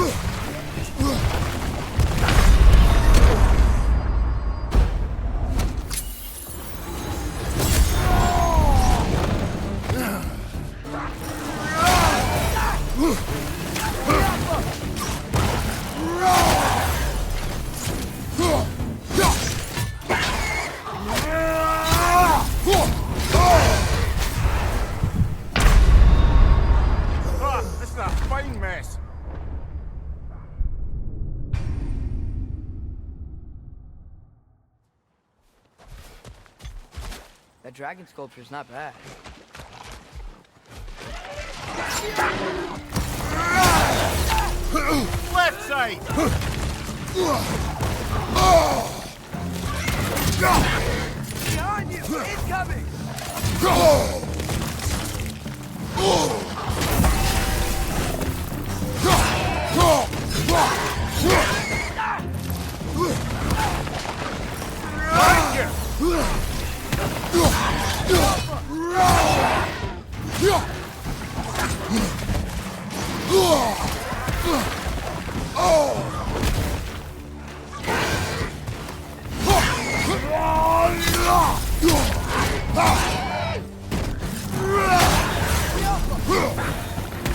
This is a fine mess. That dragon sculpture's not bad. Left side! Behind you!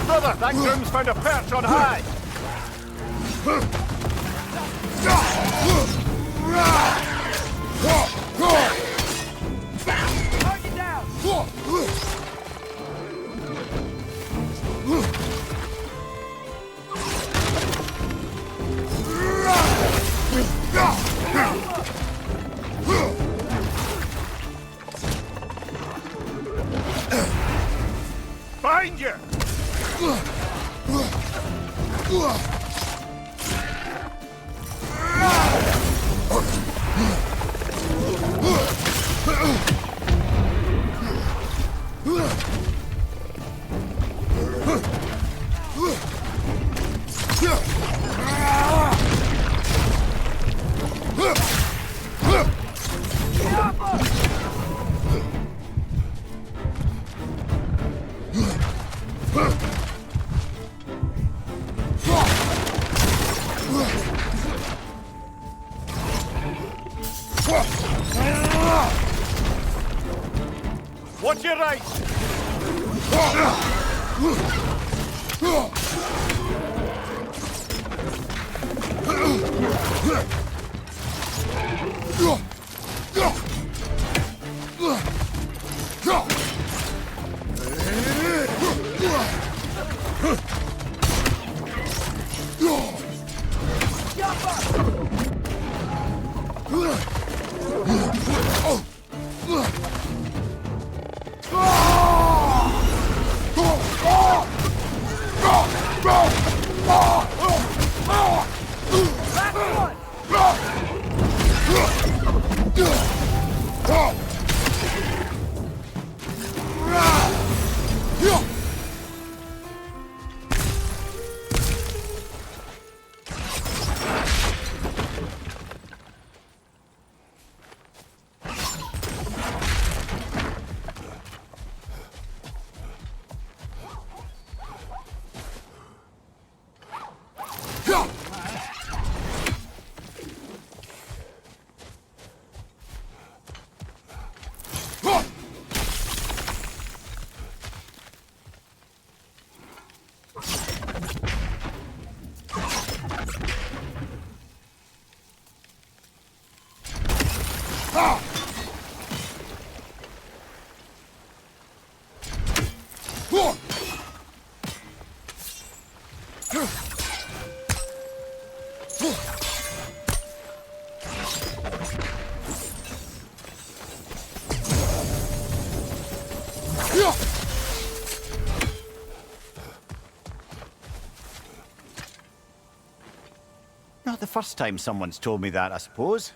Brother, that groom's found a perch on high! Target down! Find you! Watch your right! Not the first time someone's told me that, I suppose.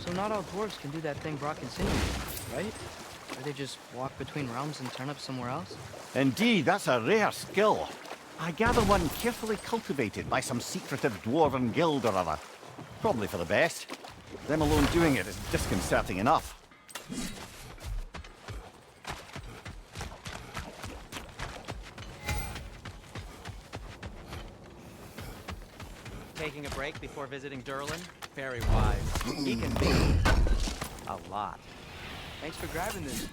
So not all dwarves can do that thing Brock insinuated, right? Or they just walk between realms and turn up somewhere else? Indeed, that's a rare skill. I gather one carefully cultivated by some secretive dwarven guild or other. Probably for the best. Them alone doing it is disconcerting enough. Taking a break before visiting Durlin? Very wise. He can be a lot. Thanks for grabbing this.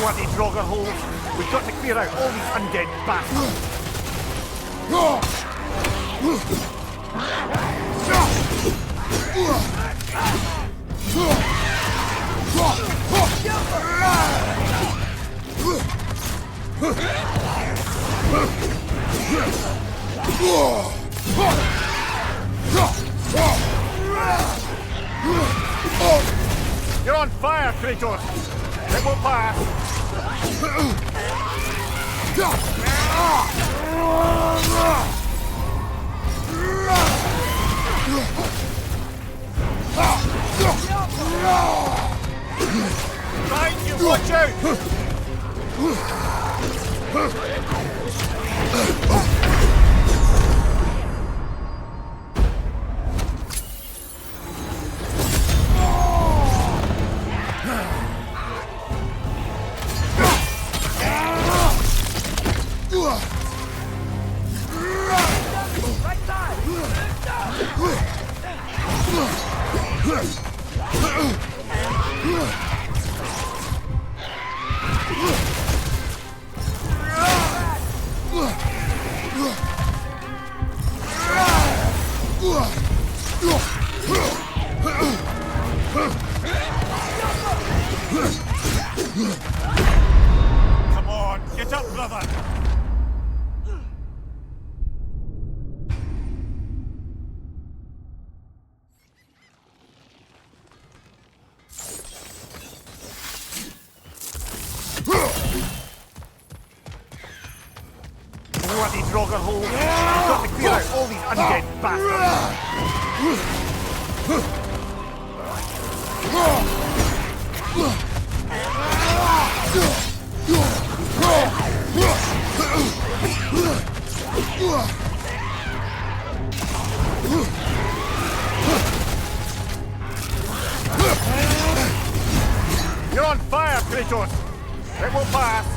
Bloody Draugr holes! We've got to clear out all these undead bastards! You're on fire, Kratos! It will pass! Right, you watch out! Come on, get up, brother! Bloody Draugr hole! We've got to clear out all these undead bastards! You're on fire, Kratos! It will pass!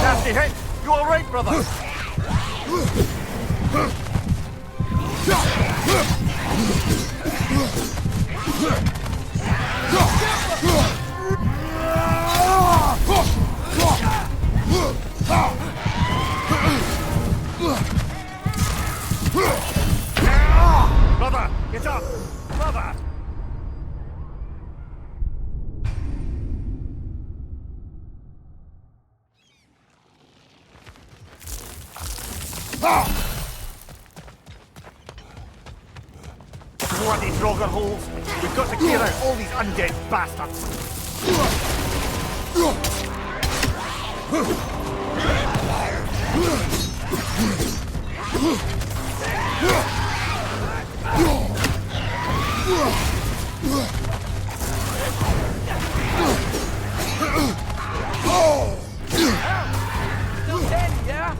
Nasty hit! You alright, brother? Brother, get up! Brother! Bloody Draugr holes! We've got to clear out all these undead bastards! Still standing, yeah?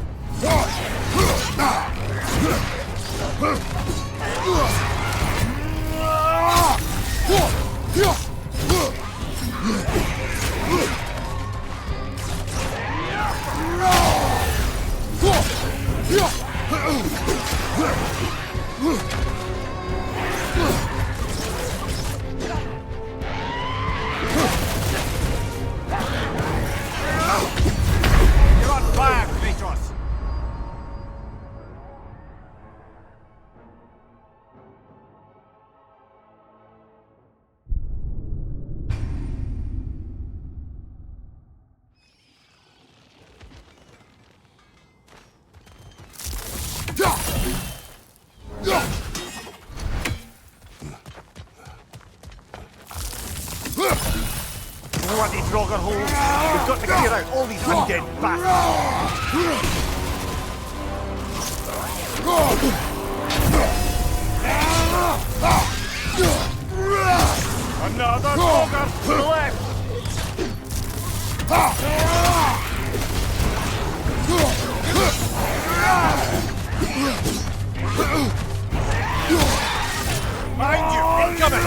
You're on fire, Kratos! Bloody Draugr holes! We've got to clear out all these undead bastards! Another Draugr to the left! Behind you! Incoming!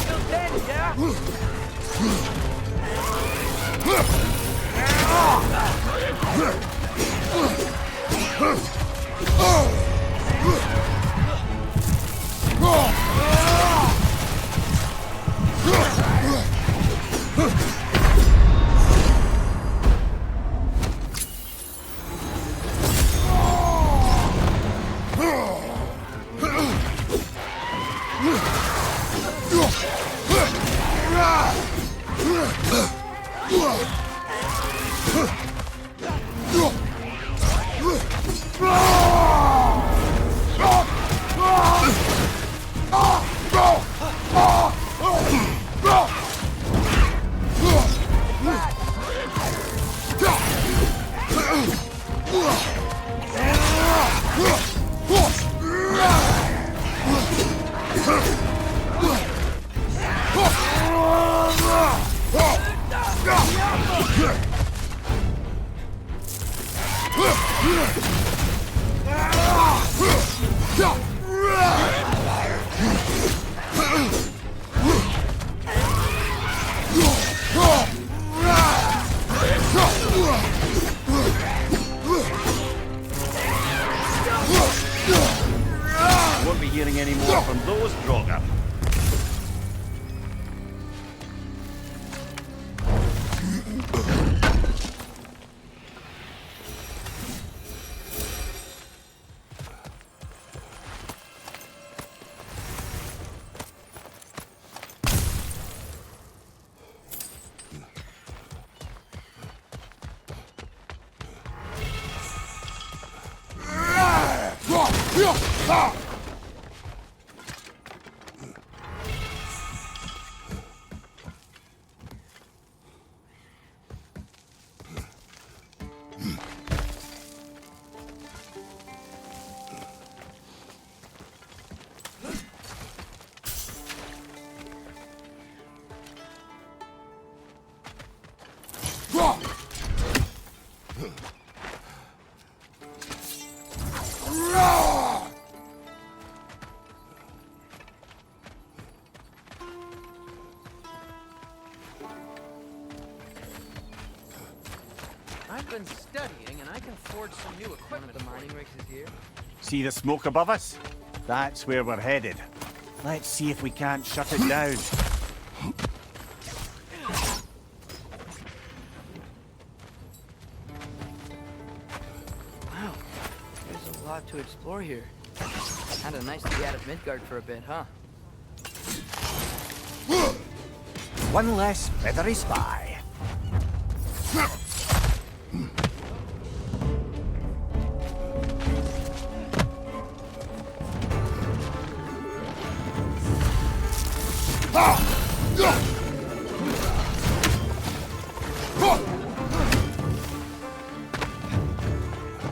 Still standing, yeah? Won't be hearing any more from those Draugr. I've been studying, and I can forge some new equipment. The mining rigs is here. See the smoke above us? That's where we're headed. Let's see if we can't shut it down. Wow, there's a lot to explore here. Kinda nice to be out of Midgard for a bit, huh? One less feathery spy.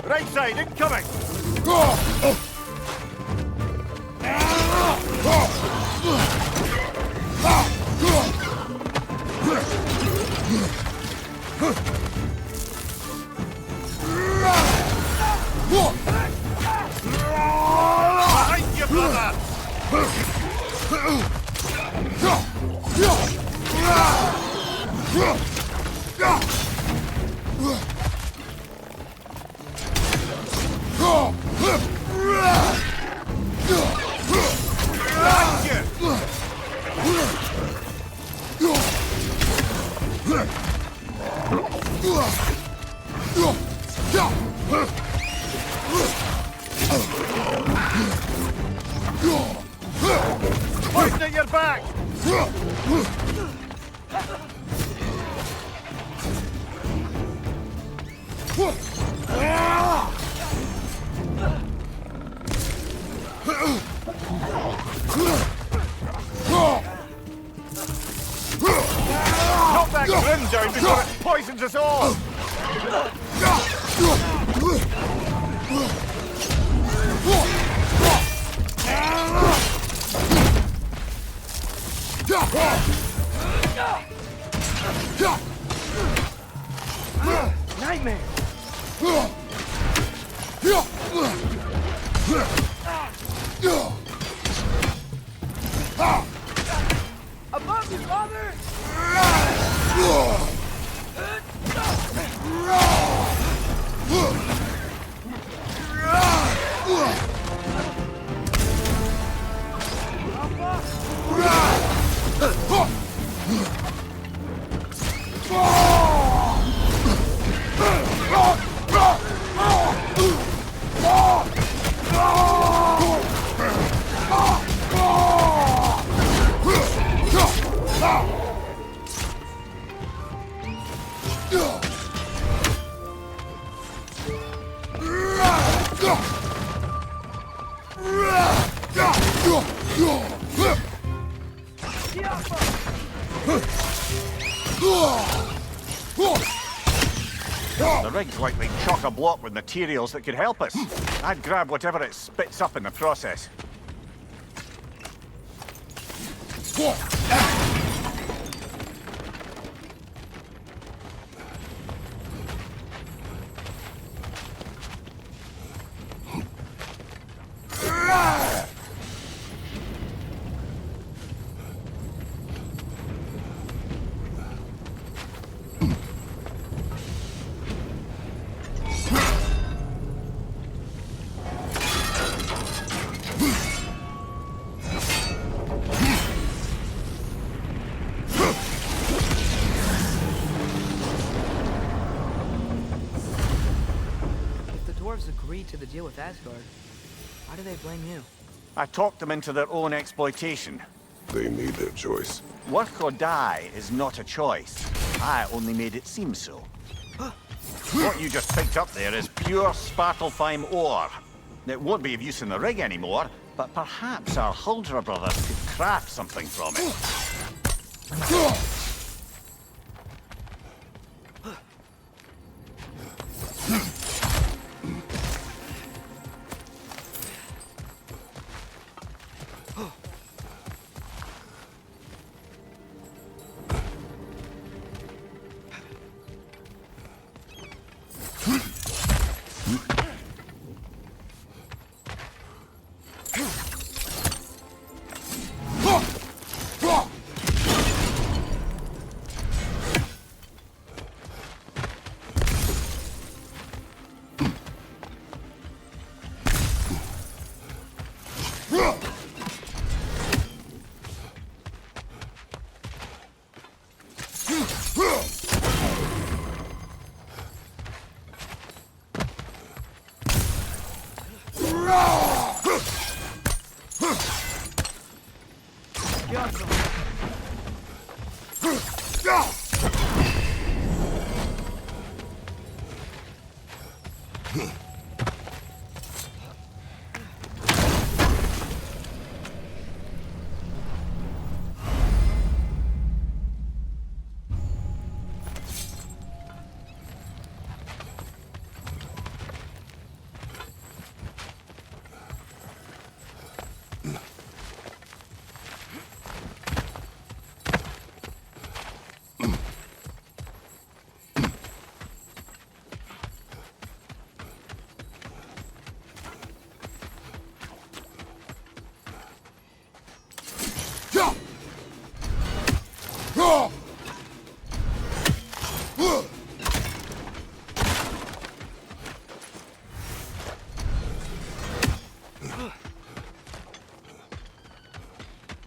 Right side, incoming! Behind you, brother! Poison at your back! Knock that grim down before it poisons us all! Nightmare! Above you, father! The rig's likely chock-a-block with materials that could help us. I'd grab whatever it spits up in the process. Agreed to the deal with Asgard. Why do they blame you? I talked them into their own exploitation. They made their choice. Work or die is not a choice. I only made it seem so. What you just picked up there is pure Svartalfheim ore. It won't be of use in the rig anymore, but perhaps our Huldra brothers could craft something from it.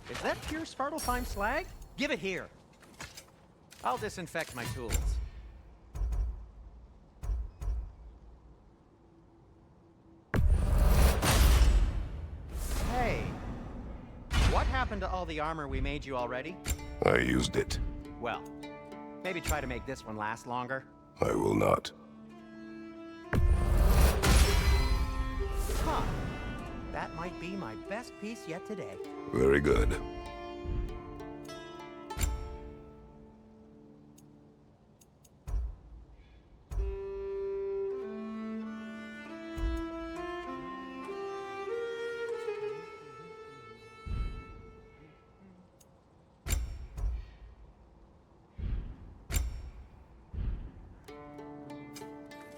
Is that pure Svartalfheim slag? Give it here. I'll disinfect my tools. Hey, what happened to all the armor we made you already? I used it. Well, maybe try to make this one last longer. I will not. Huh. That might be my best piece yet today. Very good.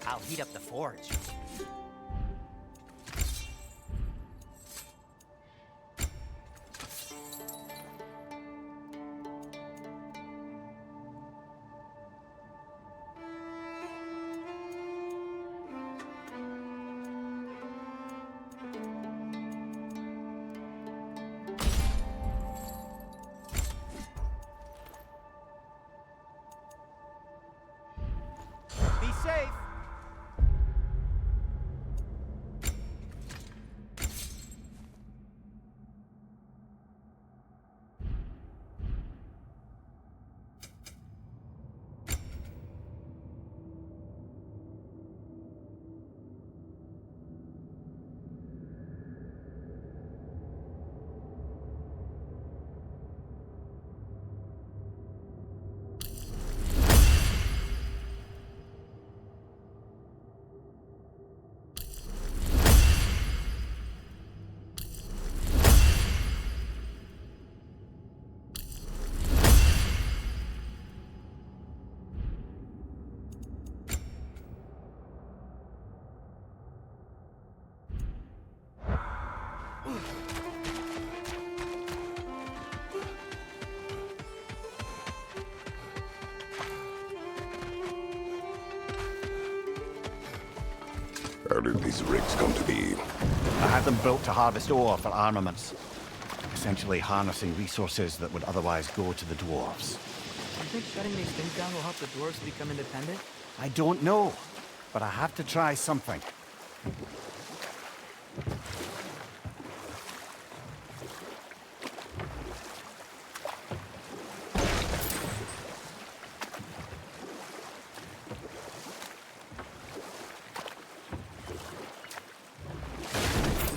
I'll heat up the forge. Be safe. How did these rigs come to be? I had them built to harvest ore for armaments. Essentially harnessing resources that would otherwise go to the dwarves. You think shutting these things down will help the dwarves become independent? I don't know, but I have to try something.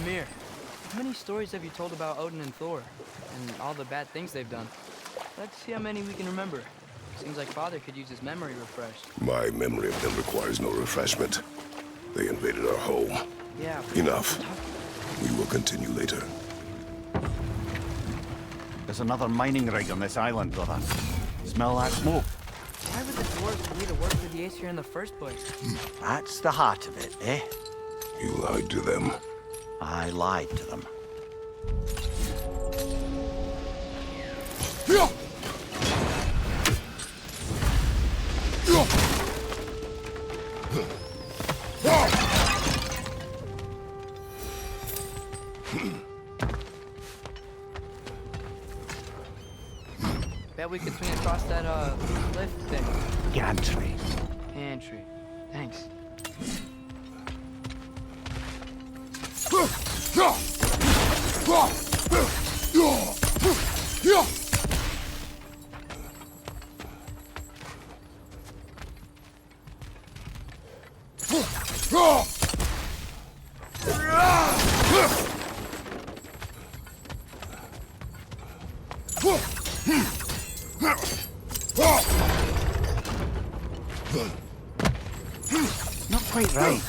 Ymir, how many stories have you told about Odin and Thor, and all the bad things they've done? Let's see how many we can remember. Seems like Father could use his memory refreshed. My memory of them requires no refreshment. They invaded our home. Yeah. Enough. We will continue later. There's another mining rig on this island, brother. Smell that smoke? Why would the dwarves agree to work with the Aesir in the first place? That's the heart of it, eh? You lied to them. I lied to them. Bet we could swing across that, lift thing. Gantry. Pantry. Thanks. Not quite right.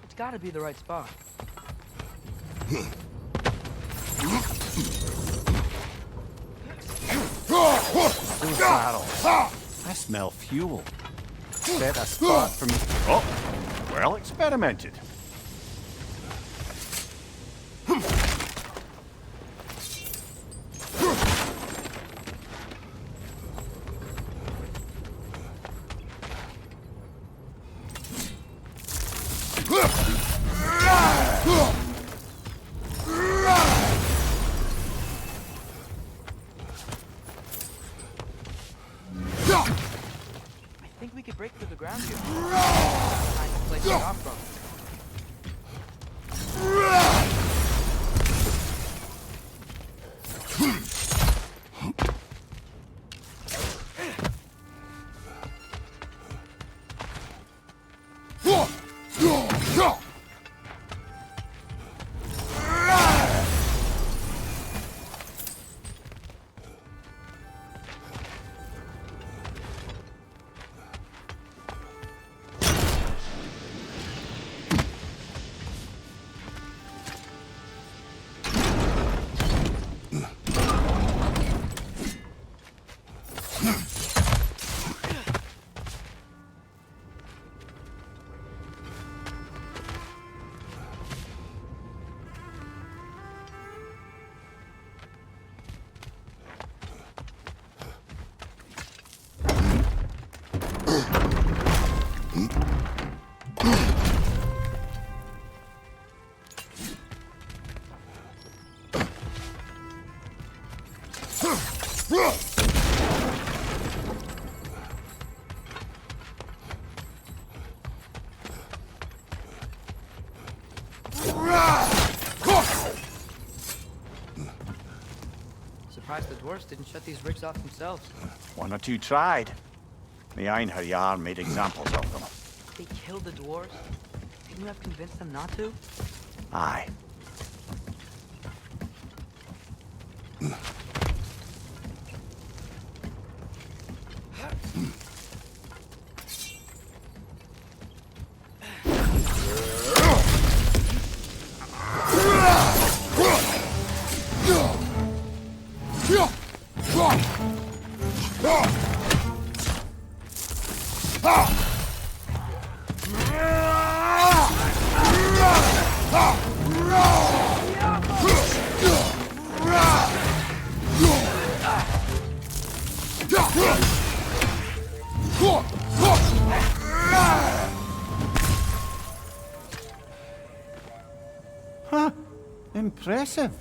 It's gotta be the right spot. Those barrels. I smell fuel. Set a spot for me. Oh, well experimented. I think we could break through the ground here. Find a place to get off from. Surprised the dwarves didn't shut these rigs off themselves. One or two tried. The Einherjar made examples of them. They killed the dwarves? Couldn't you have convinced them not to? Aye. Huh. Impressive.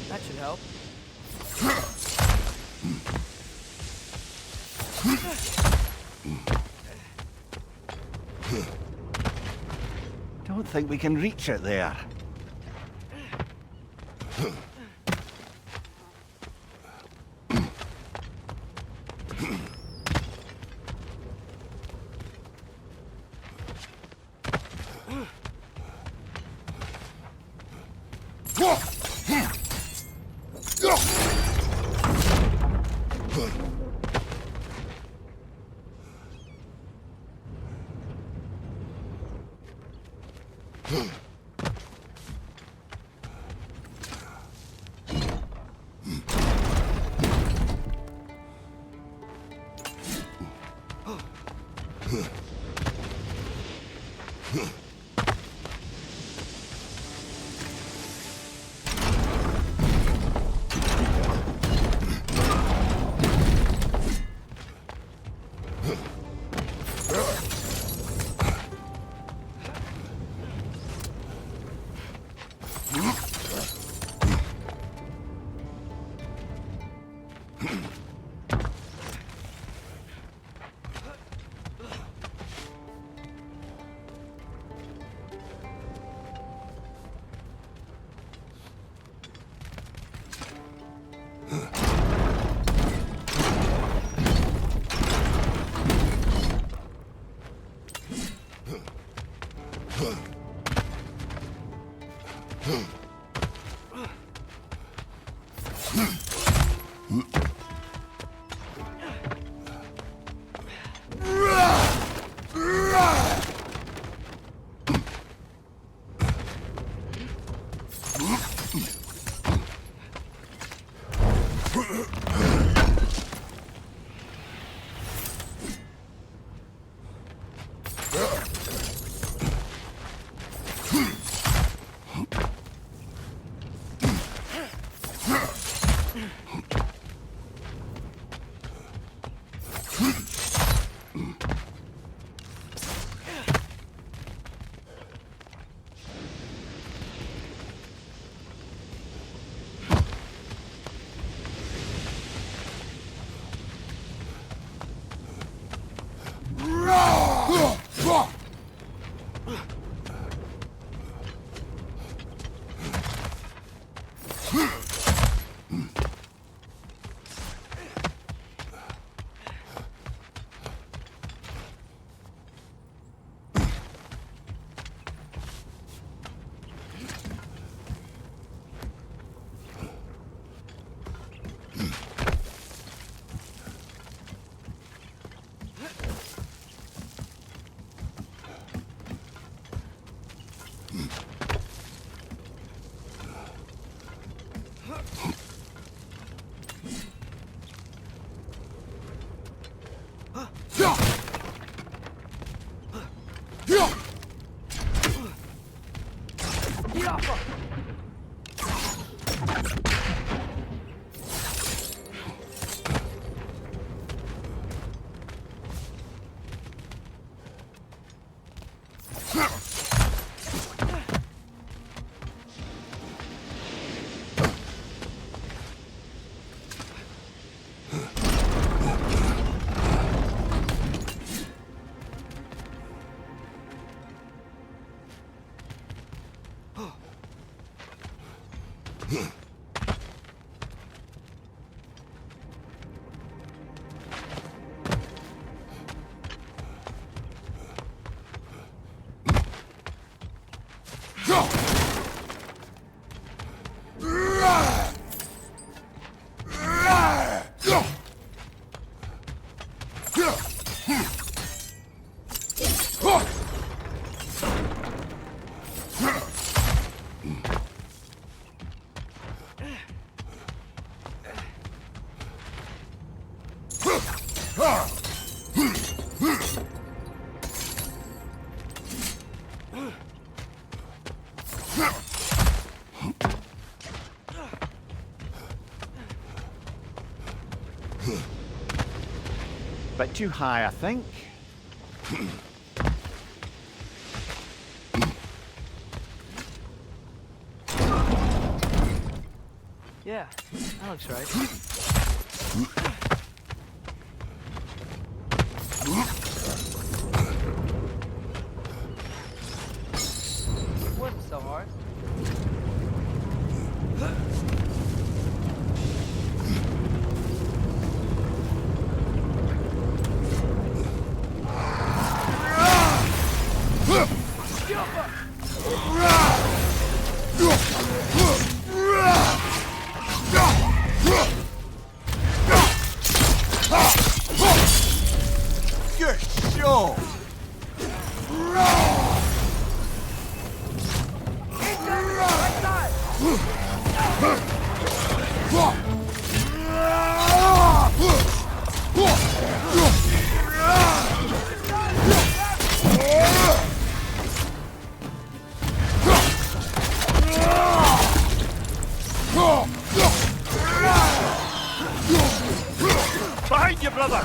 That should help. Don't think we can reach it there. Bit too high, I think. Yeah, that looks right. It wasn't so hard. Good show! Behind you, brother!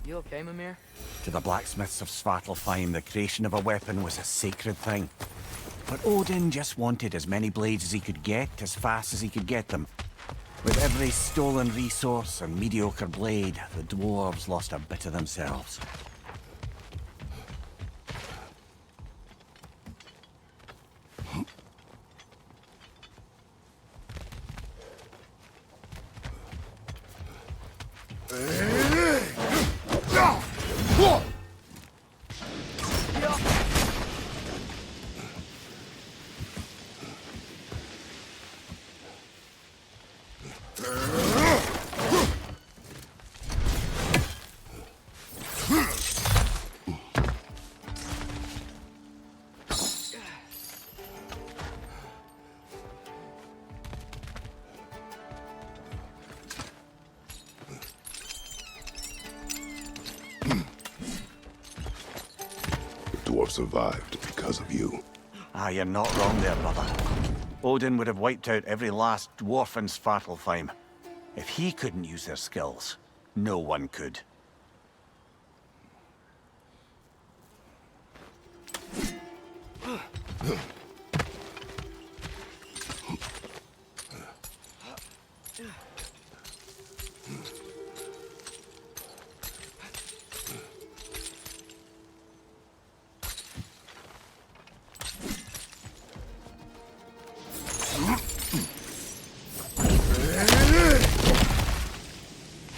You okay, Mimir? To the blacksmiths of Svartalfheim, the creation of a weapon was a sacred thing. But Odin just wanted as many blades as he could get, as fast as he could get them. With every stolen resource and mediocre blade, the dwarves lost a bit of themselves. Dwarf survived because of you. Ah, you're not wrong there, brother. Odin would have wiped out every last dwarf in Svartalfheim. If he couldn't use their skills, no one could.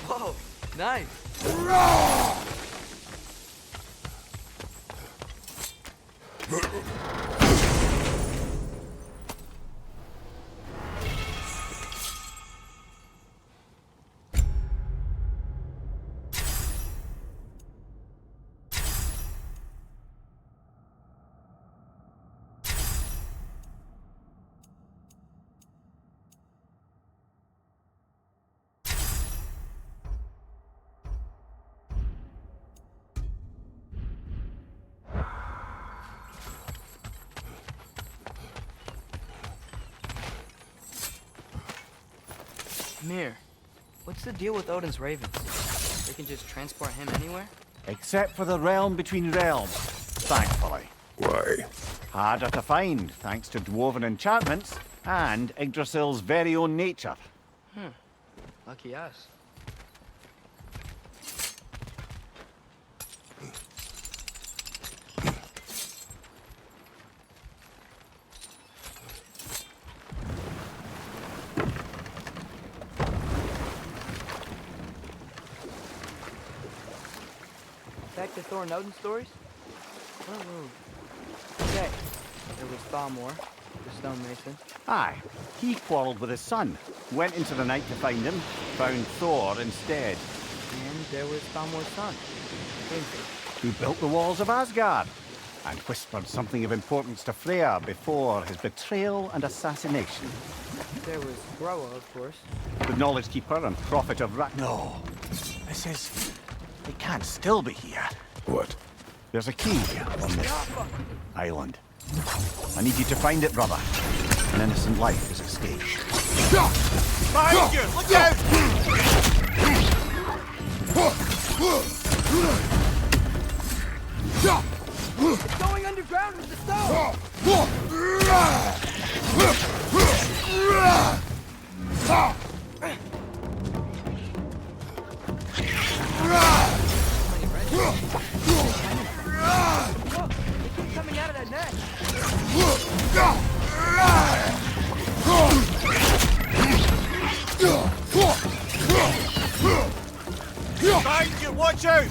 Whoa, nice. Mir, what's the deal with Odin's ravens? They can just transport him anywhere? Except for the realm between realms, thankfully. Why? Harder to find, thanks to dwarven enchantments and Yggdrasil's very own nature. Lucky us. Back to Thor and Odin stories? Okay, there was Thalmor, the stonemason. Aye, he quarrelled with his son, went into the night to find him, found Thor instead, And there was Thalmor's son, Hrimthur. who built the walls of Asgard, and whispered something of importance to Freya before his betrayal and assassination. There was Groa, of course. The knowledge keeper and prophet of No, this is... It can't still be here. What? There's a key on this island. I need you to find it, brother. An innocent life has escaped. Behind you! Look out! It's going underground with the stone! Look, they keep coming out of that net! Behind you! Watch out!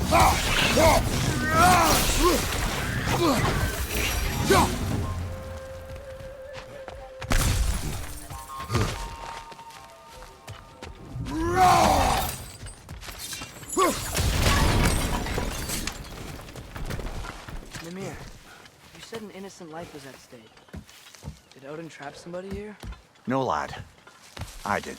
Mimir, you said an innocent life was at stake. Did Odin trap somebody here? No, lad. I did.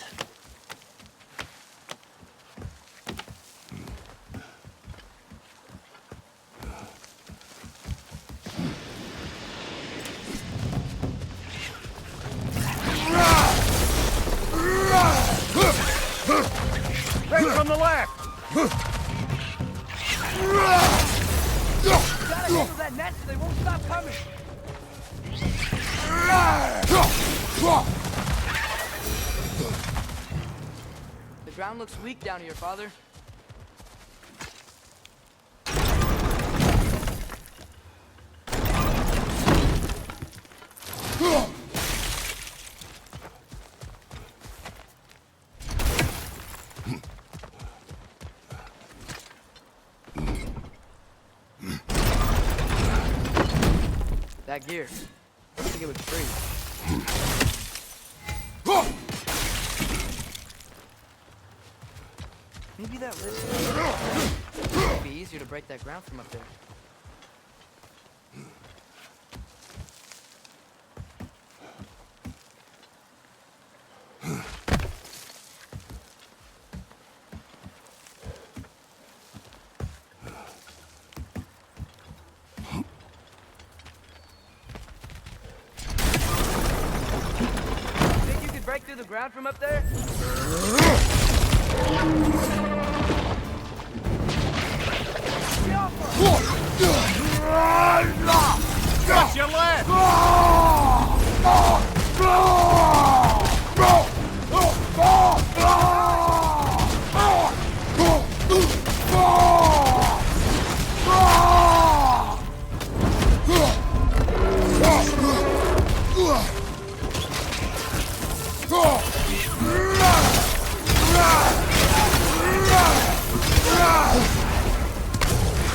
Right from the left! Gotta handle that net so they won't stop coming! The ground looks weak down here, father. That gear. I think it would freeze. Maybe that list would be easier to break that ground from up there. Think you could break through the ground from up there? Watch your left!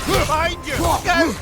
Behind you! Look out!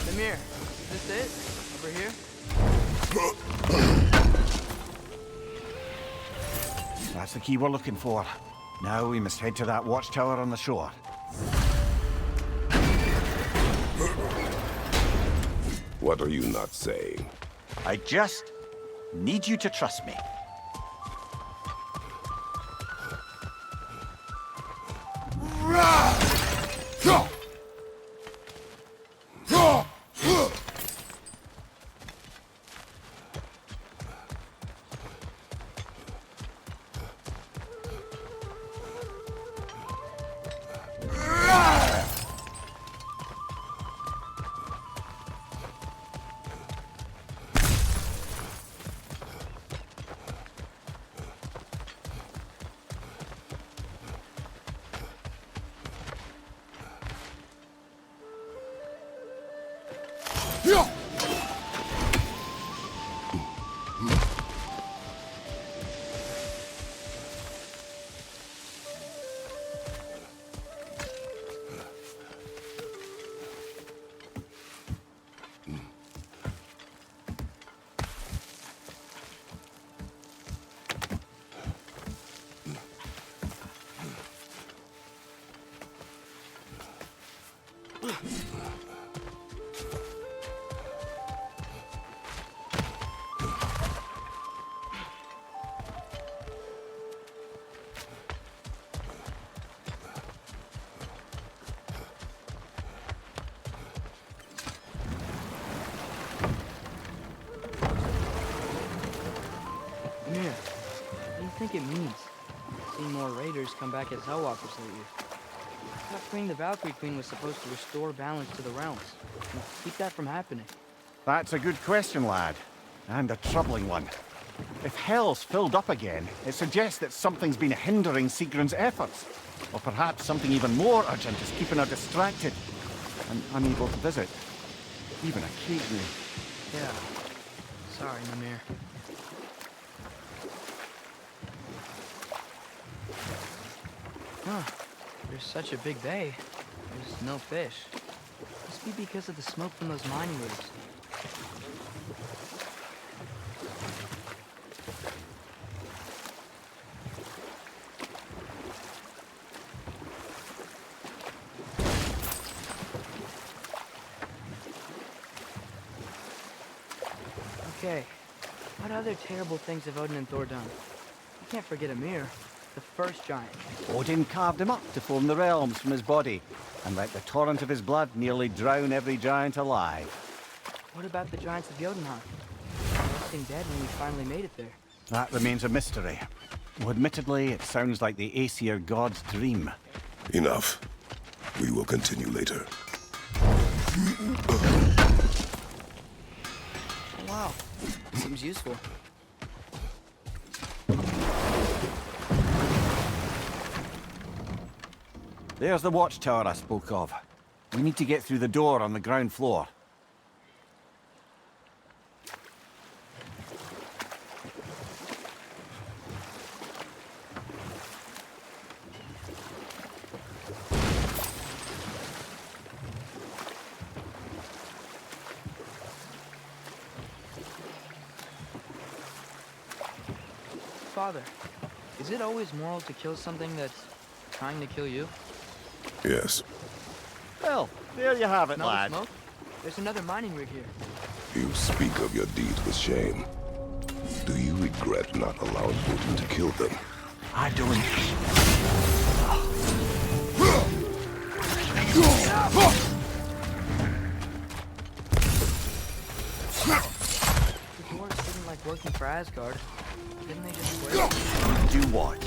Mimir, is this it? Over here? That's the key we're looking for. Now we must head to that watchtower on the shore. What are you not saying? I just need you to trust me. Amir, what do you think it means? Seeing more raiders come back as Hellwalkers lately. I thought freeing the Valkyrie Queen was supposed to restore balance to the realms and keep that from happening. That's a good question, lad. And a troubling one. If Hell's filled up again, it suggests that something's been hindering Sigrun's efforts. Or perhaps something even more urgent is keeping her distracted and unable to visit. Even occasionally. Yeah. Sorry, Mimir. Huh. There's such a big bay. There's no fish. Must be because of the smoke from those mining rigs. Okay. What other terrible things have Odin and Thor done? You can't forget Ymir, the first giant. Odin carved him up to form the realms from his body, and let the torrent of his blood nearly drown every giant alive. What about the giants of Jotunheim? Resting dead when we finally made it there. That remains a mystery. Though admittedly, it sounds like the Aesir god's dream. Enough. We will continue later. Oh, wow. Seems useful. There's the watchtower I spoke of. We need to get through the door on the ground floor. Father, is it always moral to kill something that's trying to kill you? Yes. Well, there you have it, Smell the lad. smoke? There's another mining rig here. You speak of your deeds with shame. Do you regret not allowing Odin to kill them? I don't. The dwarves didn't like working for Asgard. Didn't they just quit? Do what?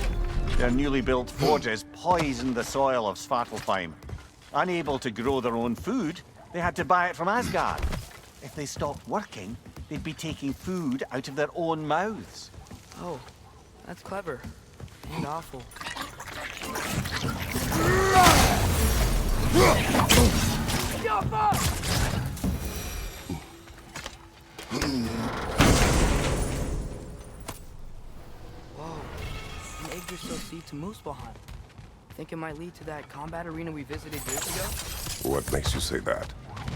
Their newly built forges poisoned the soil of Svartalfheim. Unable to grow their own food, they had to buy it from Asgard. If they stopped working, they'd be taking food out of their own mouths. Oh, that's clever. And awful. Whoa, an Yggdrasil seed to Muspelheim. Think it might lead to that combat arena we visited years ago? What makes you say that?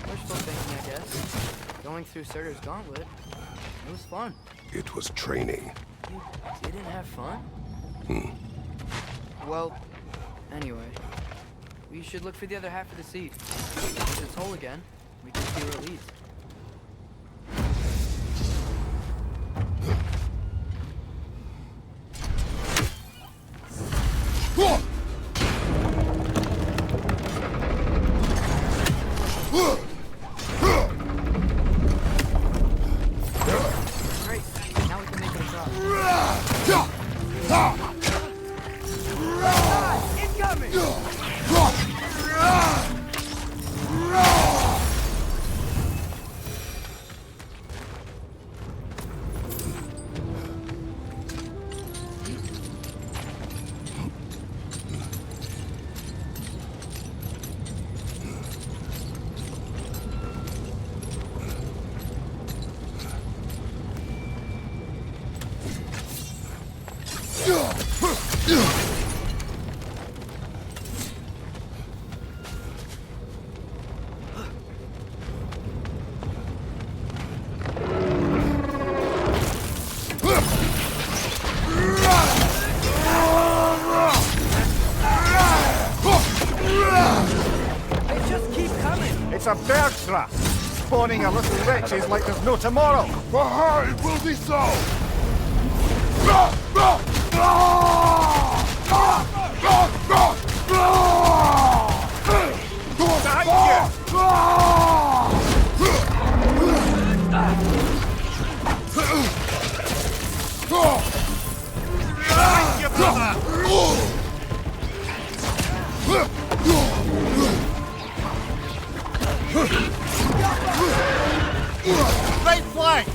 Wishful thinking, I guess. Going through Surtur's gauntlet, it was fun. It was training. You didn't have fun? Well, anyway, we should look for the other half of the seed. If it's whole again, we can see where it leads. Great. Now we can make it across. Incoming! They just keep coming! It's a bird trap, spawning a little wretches like there's no tomorrow. For her, it will be so! Right flank!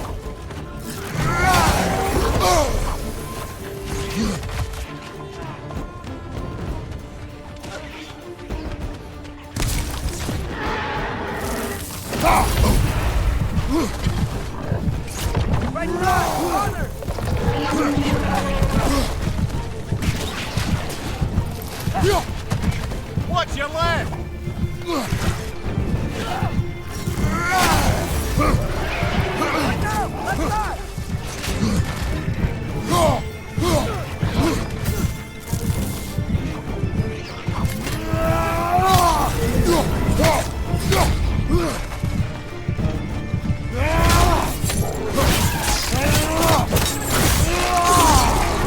Right side! Honor! Watch your left! Left side!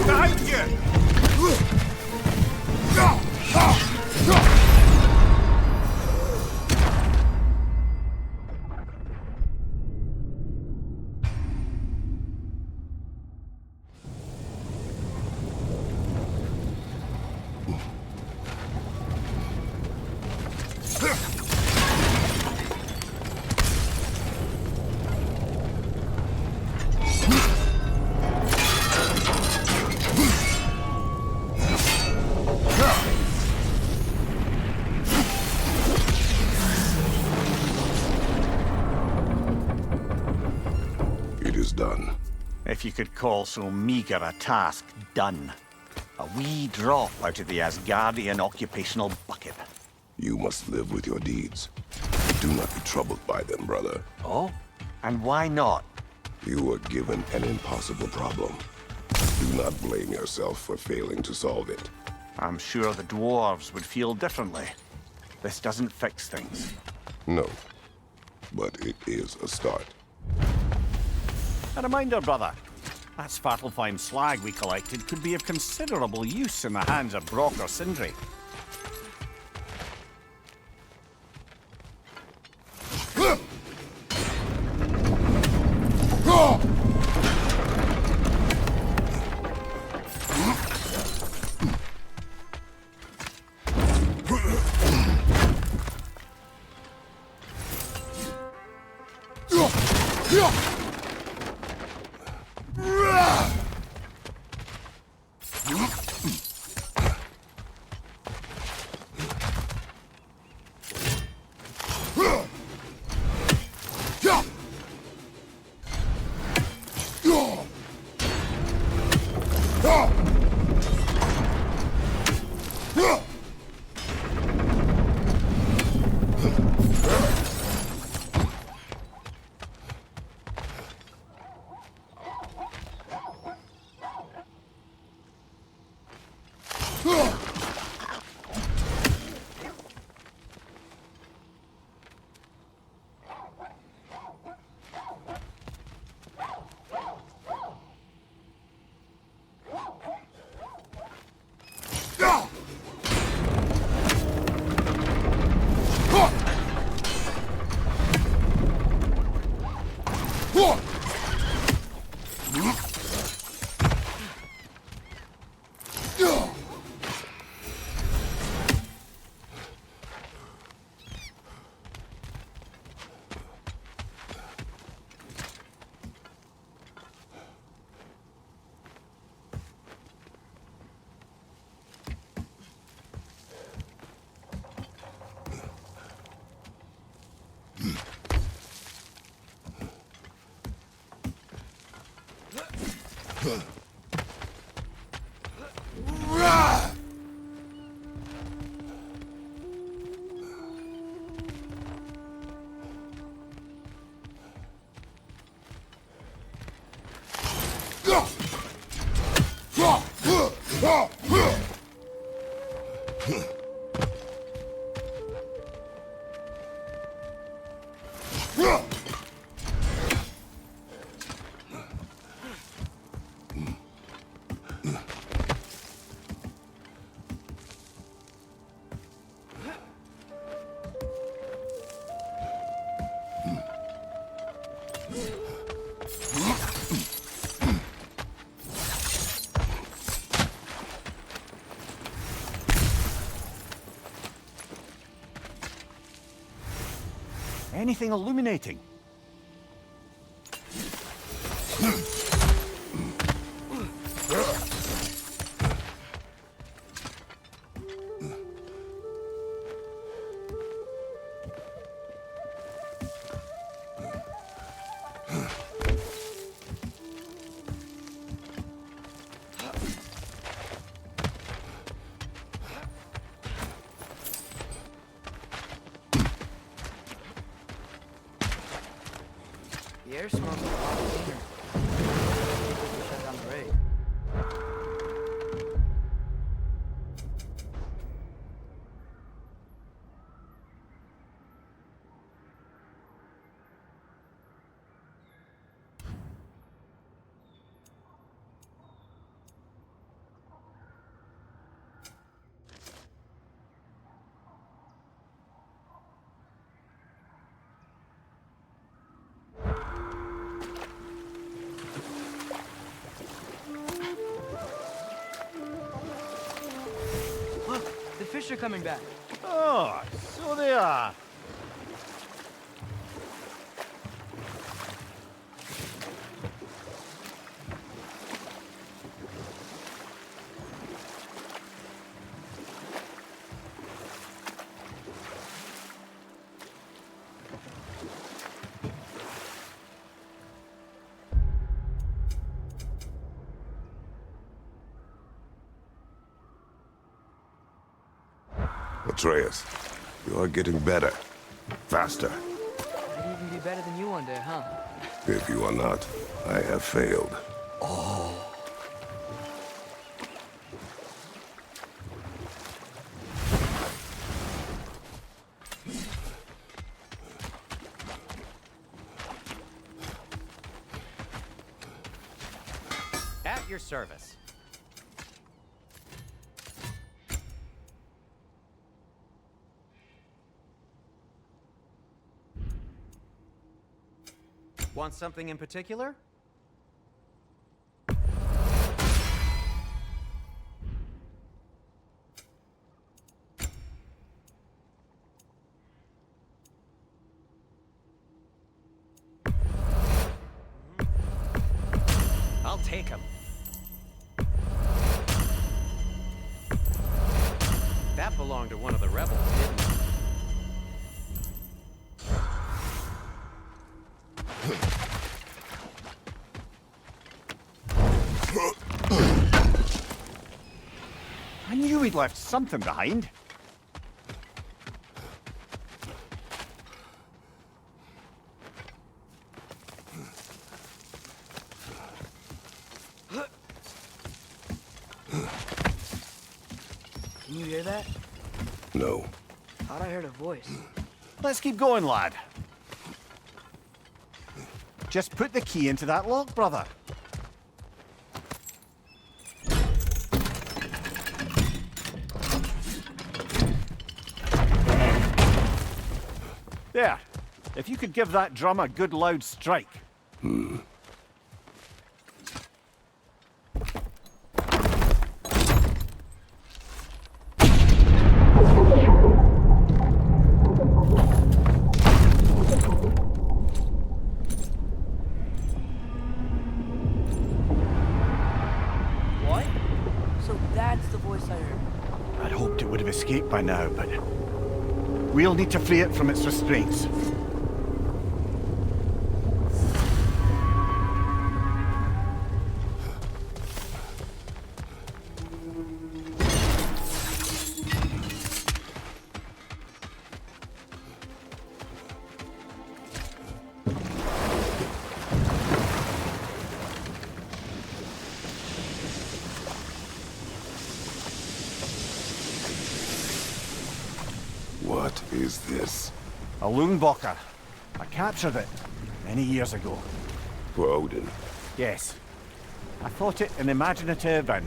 Behind you! It is done. If you could call so meager a task done. A wee drop out of the Asgardian occupational bucket. You must live with your deeds. Do not be troubled by them, brother. Oh? And why not? You were given an impossible problem. Do not blame yourself for failing to solve it. I'm sure the dwarves would feel differently. This doesn't fix things. No, but it is a start. A reminder, brother. That Svartalfheim slag we collected could be of considerable use in the hands of Brock or Sindri. Anything illuminating? The air smells a lot cleaner. People should shut down the raid. Look, the fish are coming back. Oh, so they are. Atreus, you are getting better. Faster. I'd even be better than you one day, huh? If you are not, I have failed. At your service. Want something in particular? I'll take him. That belonged to one of the rebels, didn't it? I knew we'd left something behind. Can you hear that? No. Thought I heard a voice. Let's keep going, lad. Just put the key into that lock, brother. There. If you could give that drum a good loud strike. What? So that's the voice I heard. I'd hoped it would have escaped by now, but we'll need to free it from its restraints. What is this? A Lungbocker. I captured it many years ago. For Odin. Yes. I thought it an imaginative and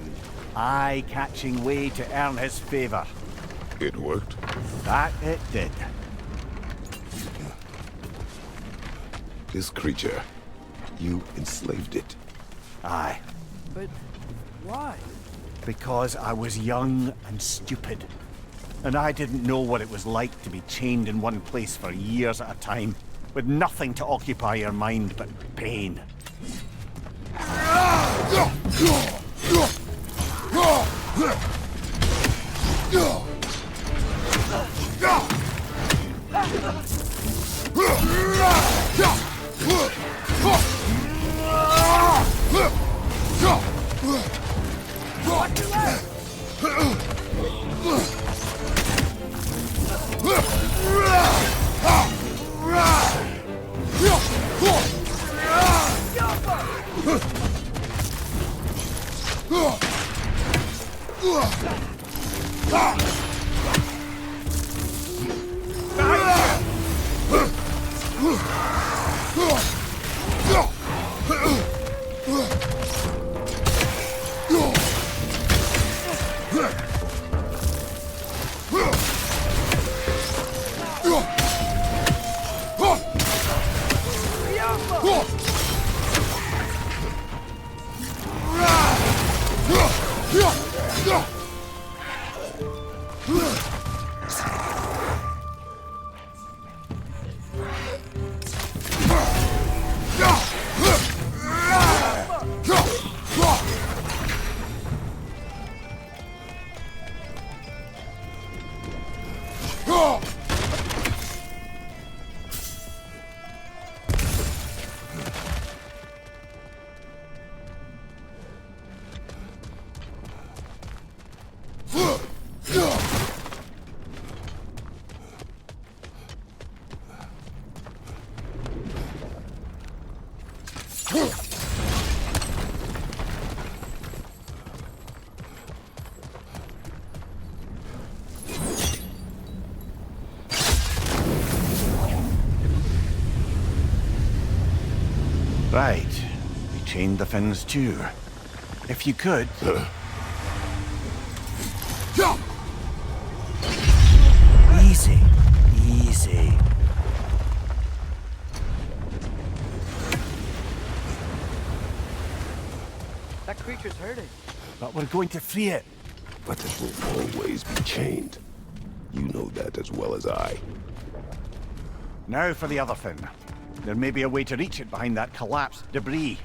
eye-catching way to earn his favor. It worked? That it did. This creature, you enslaved it. Aye. But why? Because I was young and stupid. And I didn't know what it was like to be chained in one place for years at a time, with nothing to occupy your mind but pain. Right. We chained the fins too. If you could... Easy. Easy. That creature's hurting. But we're going to free it. But it will always be chained. You know that as well as I. Now for the other fin. There may be a way to reach it behind that collapsed debris.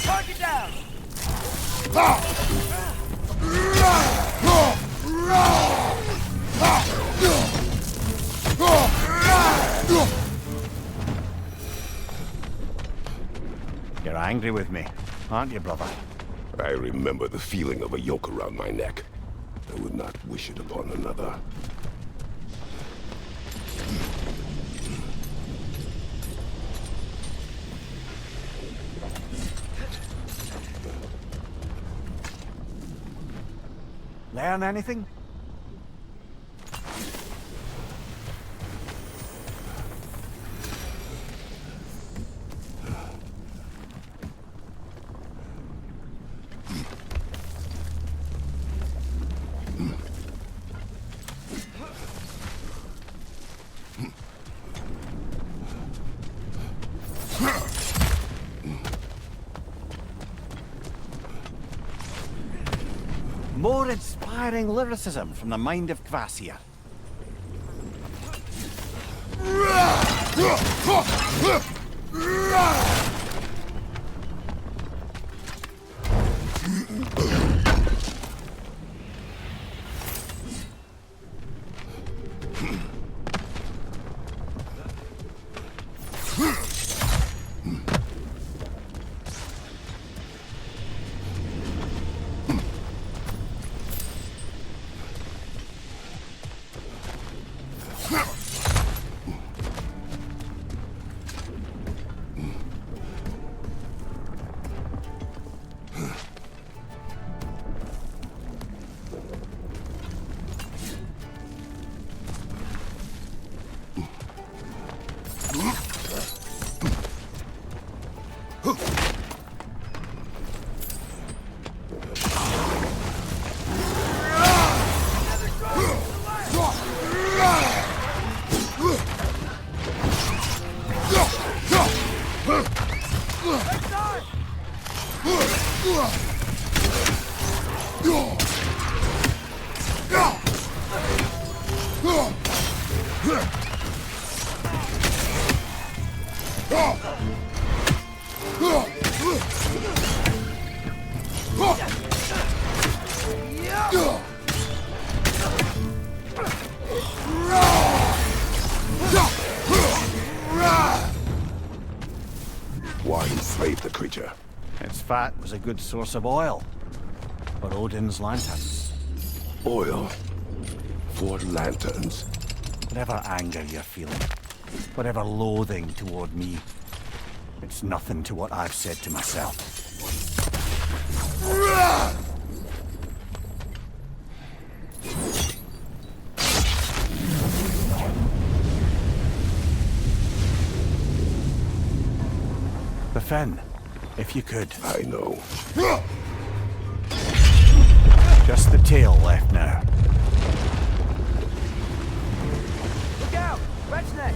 Target down! You're angry with me, aren't you, brother? I remember the feeling of a yoke around my neck. I would not wish it upon another. Learn anything? More inspiring lyricism from the mind of Kvasir. Why enslave the creature? Its fat was a good source of oil for Odin's lanterns. Oil? For lanterns? Whatever anger you're feeling, whatever loathing toward me, it's nothing to what I've said to myself. The fin, if you could. I know. Just the tail left now. Look out! Red's neck!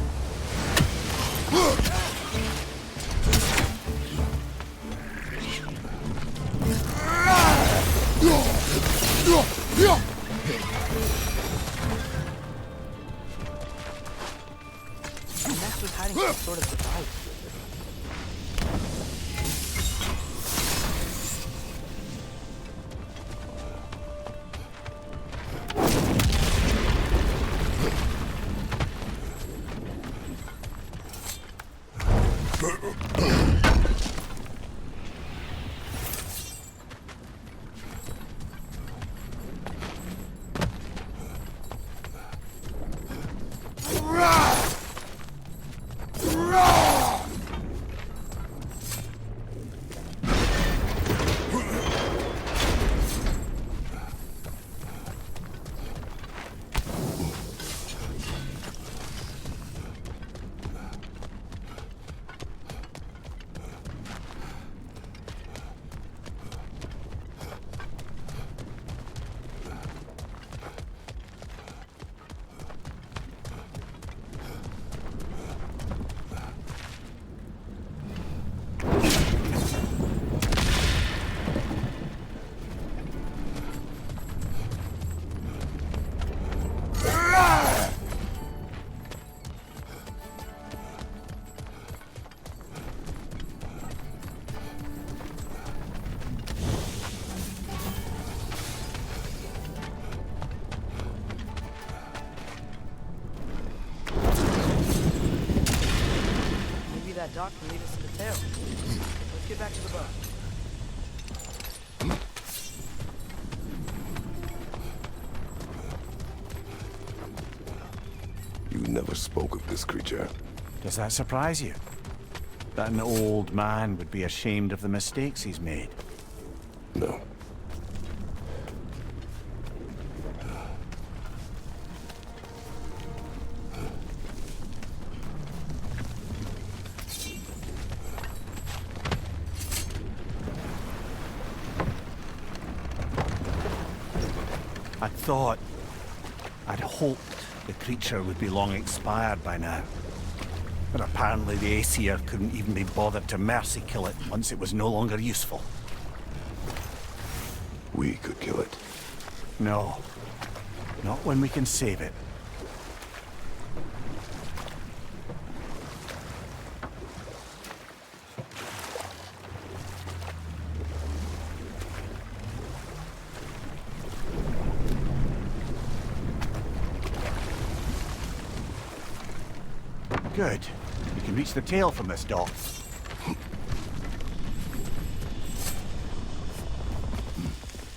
The nest was hiding some sort of device. That dock can lead us to the tail. Let's get back to the boat. You never spoke of this creature. Does that surprise you? That an old man would be ashamed of the mistakes he's made? No. I'd hoped the creature would be long expired by now. But apparently the Aesir couldn't even be bothered to mercy kill it once it was no longer useful. We could kill it. No. Not when we can save it. Good. We can reach the tail from this dock.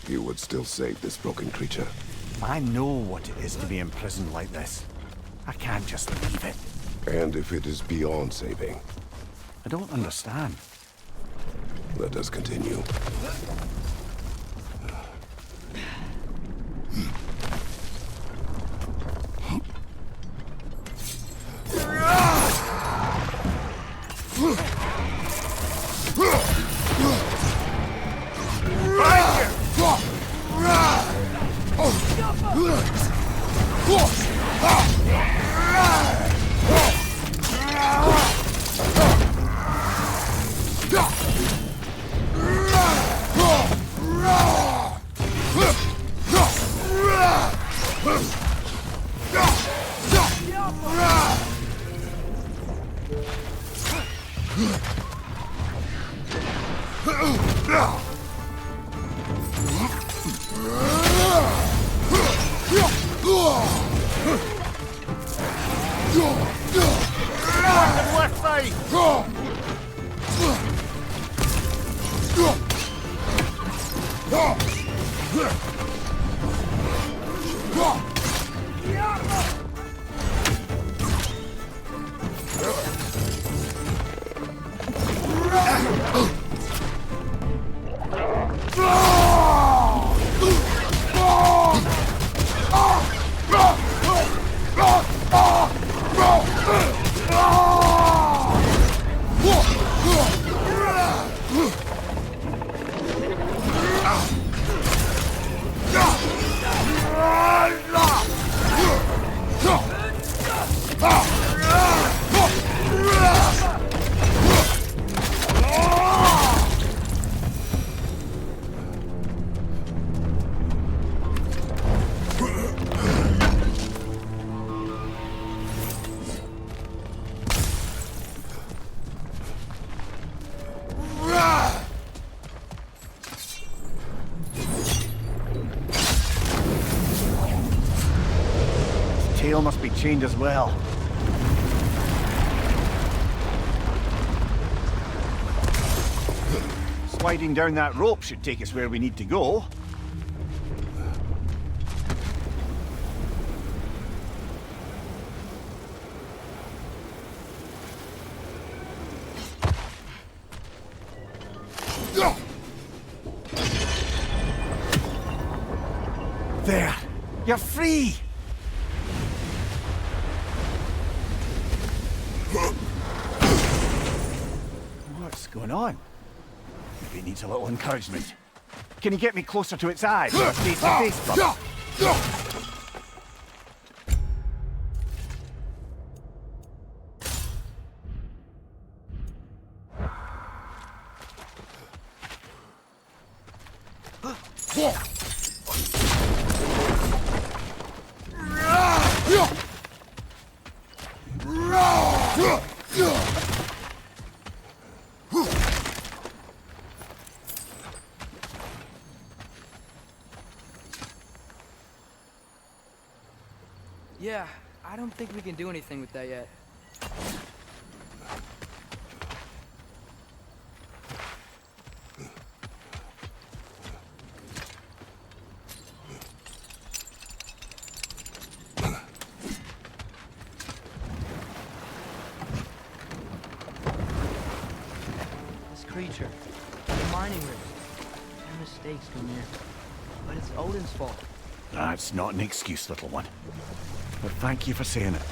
You would still save this broken creature. I know what it is to be imprisoned like this. I can't just leave it. And if it is beyond saving, I don't understand. let us continue. Tail must be chained as well. Sliding down that rope should take us where we need to go. There! You're free! What's going on? Maybe it needs a little encouragement. Can you get me closer to its eyes? Face to face, brother? Yeah, I don't think we can do anything with that yet. This creature, the mining river. Our mistakes come here. But it's Odin's fault. That's not an excuse, little one. But thank you for saying it.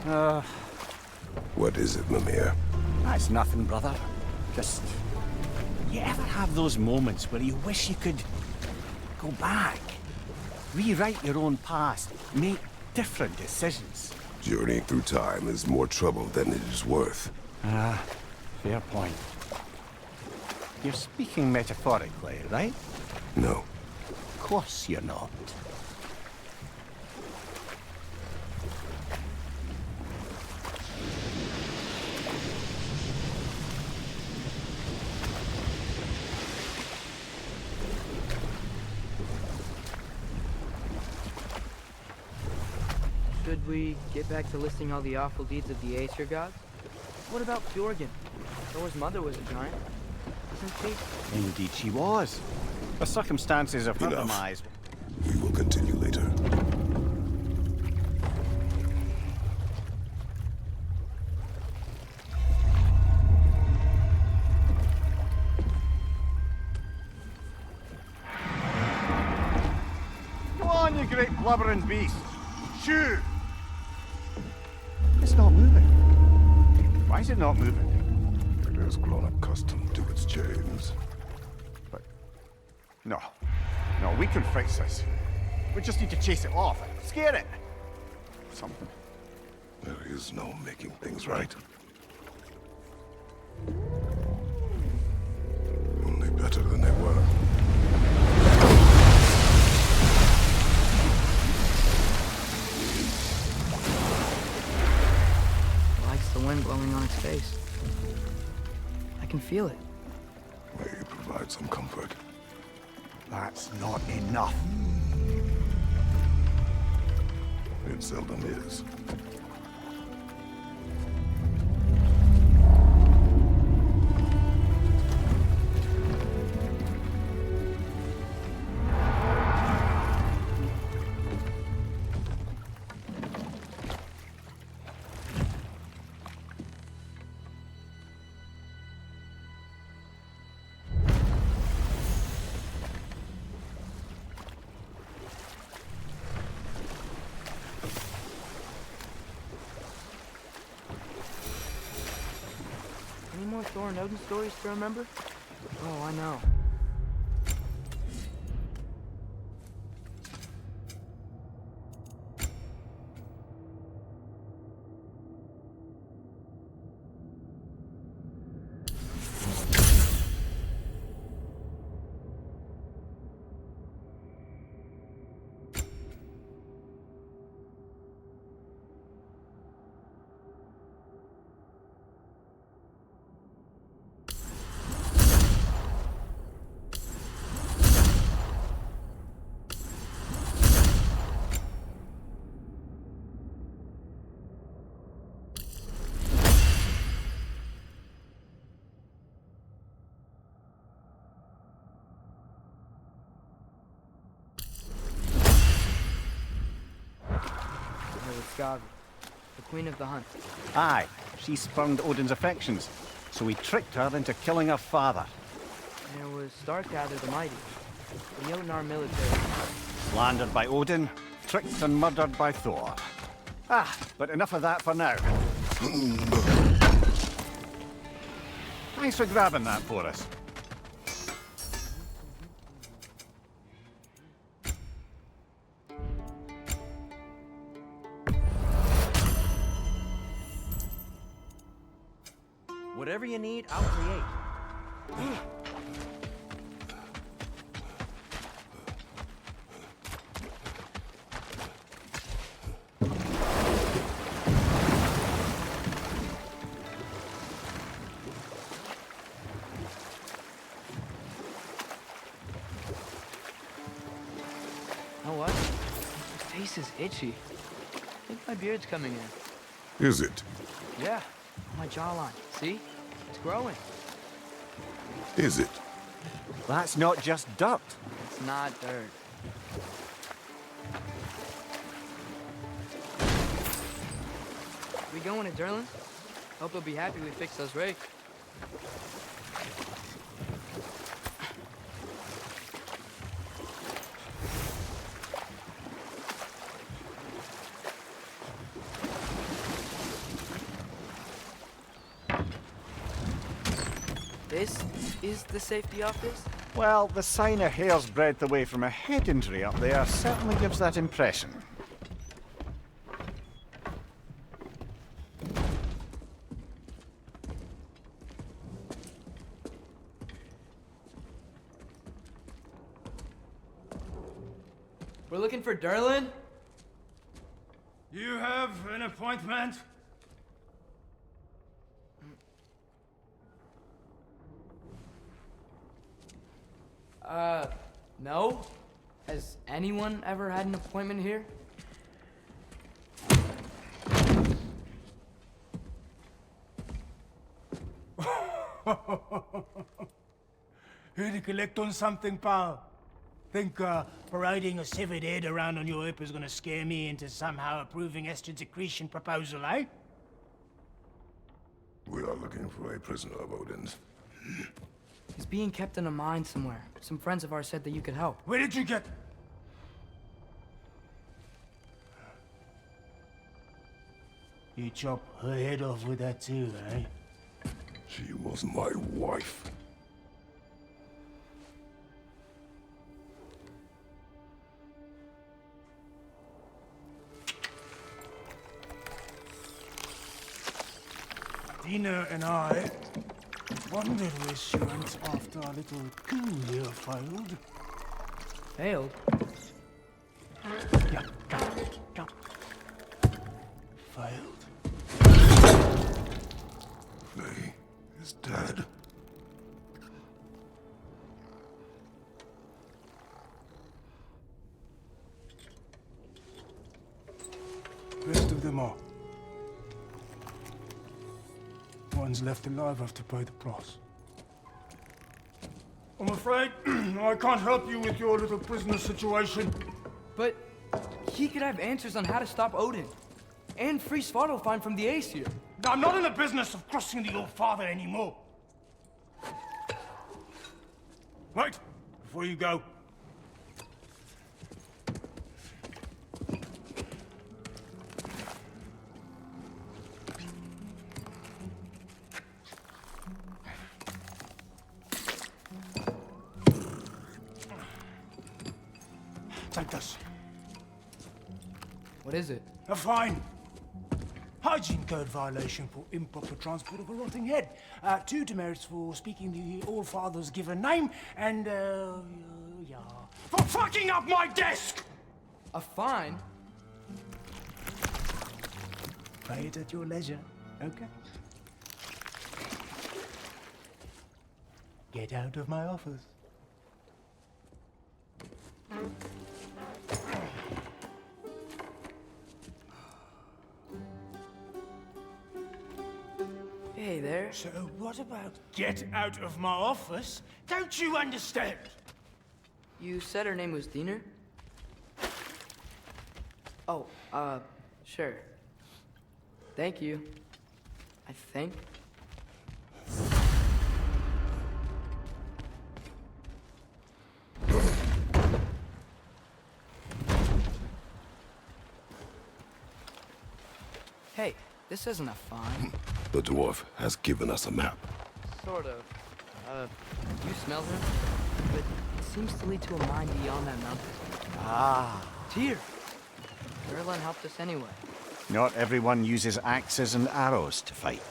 What is it, Mimir? That's nothing, brother. Just... You ever have those moments where you wish you could... go back? Rewrite your own past, make different decisions? Journeying through time is more trouble than it is worth. Fair point. You're speaking metaphorically, right? No. Of course you're not. Should we get back to listing all the awful deeds of the Aesir gods? What about Fjorgen? Thor's mother was a giant, wasn't she? Indeed she was. The circumstances of her Enough. demise... We will continue later. Go on, you great blubbering beast! Shoo! It's not moving. Why is it not moving? It has grown accustomed to its chains. But... No. No, we can fix this. We just need to chase it off. Scare it! Something. There is no making things right. Only better than they were. Likes the wind blowing on its face. I can feel it. May you provide some comfort. That's not enough. It seldom is. Any more Thor and Odin stories to remember? Oh, I know. Skavi, the queen of the hunt. Aye, she spurned Odin's affections, so he tricked her into killing her father. There was Starkadr the Mighty, the Jotnar military. Slandered by Odin, tricked and murdered by Thor. But enough of that for now. Thanks for grabbing that for us. Whatever you need, I'll create. Know what? My face is itchy. I think my beard's coming in. Is it? Yeah, on my jawline. See? It's growing. Is it? That's not just dirt. It's not dirt. We going to Durlin? Hope he'll be happy we fixed those rakes. This is the safety office? Well, the sign a hair's breadth away from a head injury up there certainly gives that impression. We're looking for Derlin? You have an appointment? No? Has anyone ever had an appointment here? Here to collect on something, pal? Think, parading a severed head around on your hip is gonna scare me into somehow approving Esther's accretion proposal, eh? We are looking for a prisoner of Odin's. He's being kept in a mine somewhere. Some friends of ours said that you could help. Where did you get... You chop her head off with that too, eh? She was my wife. Dina and I wondered where she went after our little coup here failed. Failed? Yeah, come. Failed. Faye is dead. Rest of them are. One's left alive have to pay the price. I'm afraid I can't help you with your little prisoner situation. But he could have answers on how to stop Odin. And free Svartalfheim from the Aesir. I'm not in the business of crossing the old father anymore. Wait, before you go. Take this. What is it? A fine. Hygiene code violation for improper transport of a rotting head. 2 demerits for speaking the All-Father's given name, and, yeah. For fucking up my desk! A fine? Pay it at your leisure, okay? Get out of my office. Hey there. So what about get out of my office? Don't you understand? You said her name was Diener? Oh, sure. Thank you. I think. Hey, this isn't a fine. The dwarf has given us a map. Sort of. You smell her? But it seems to lead to a mine beyond that mountain. Ah. Tyr! Erlen helped us anyway. Not everyone uses axes and arrows to fight.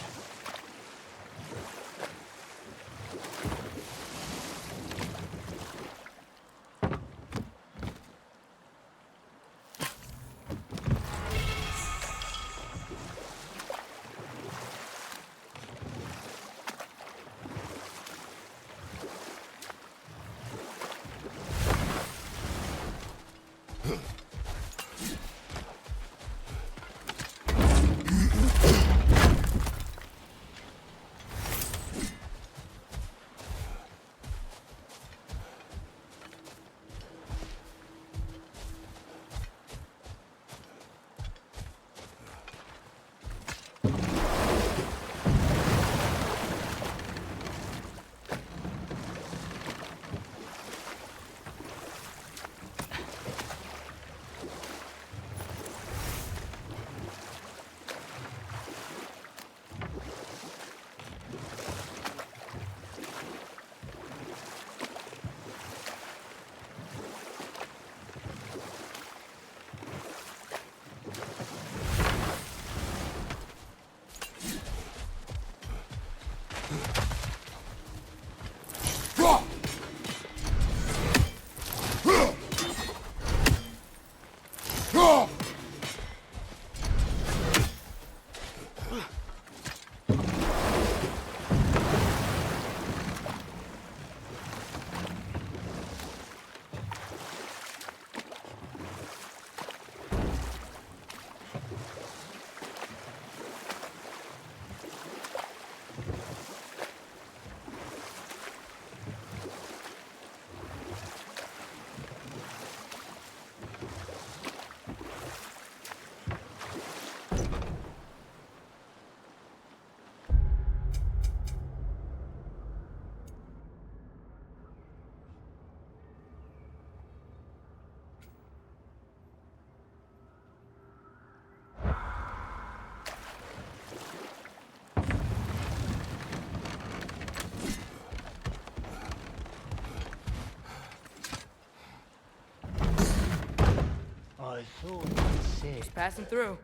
thought you'd say. Just passing through.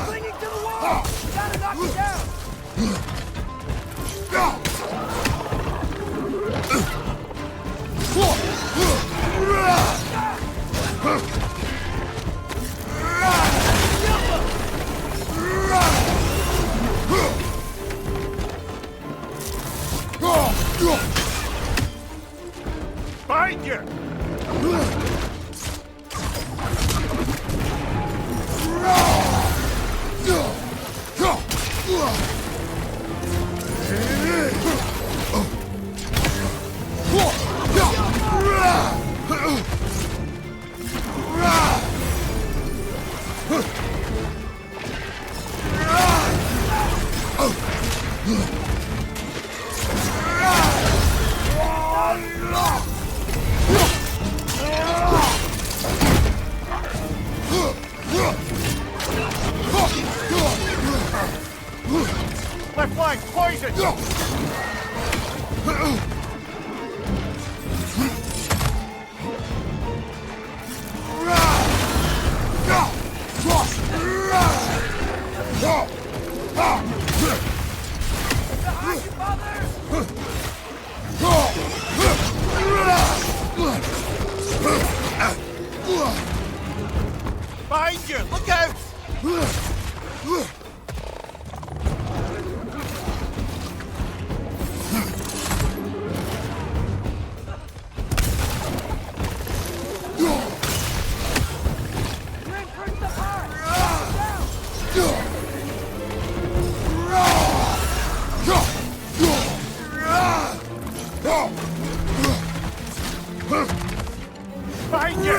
Clinging to the wall! You gotta knock it down! Behind you! Left flank, poison! Behind you! Look out! Behind you!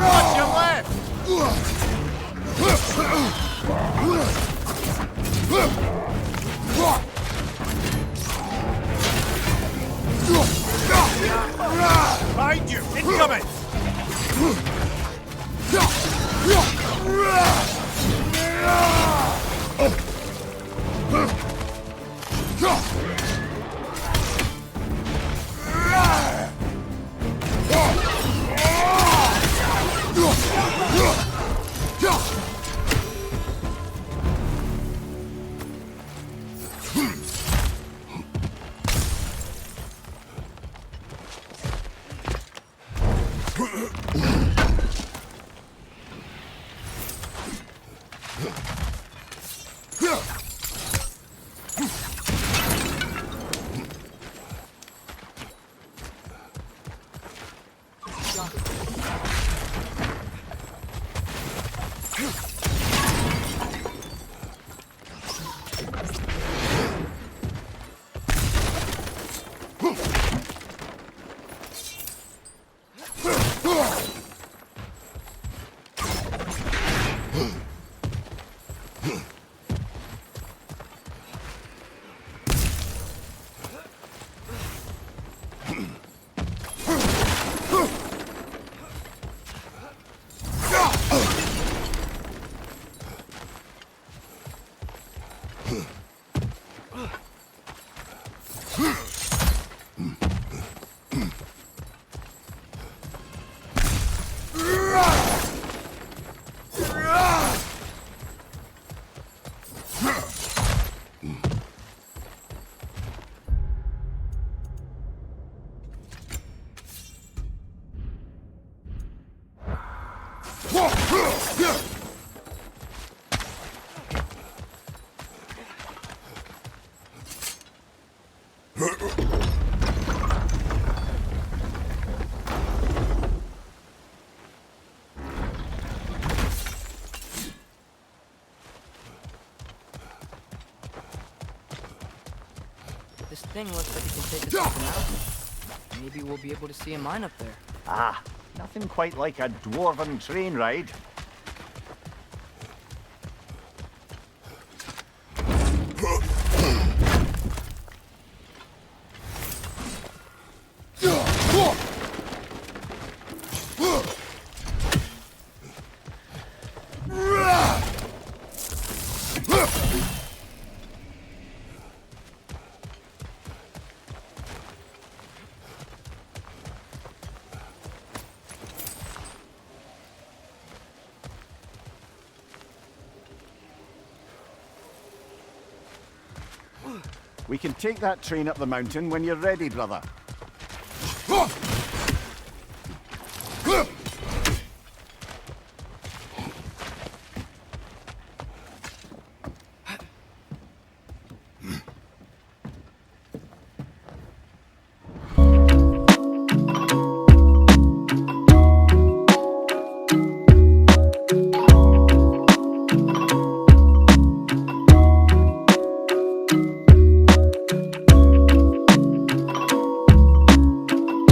Watch your left! Behind you! Incoming! This thing looks like it can take us up the mountain. Maybe we'll be able to see a mine up there. Ah, nothing quite like a dwarven train ride. We can take that train up the mountain when you're ready, brother.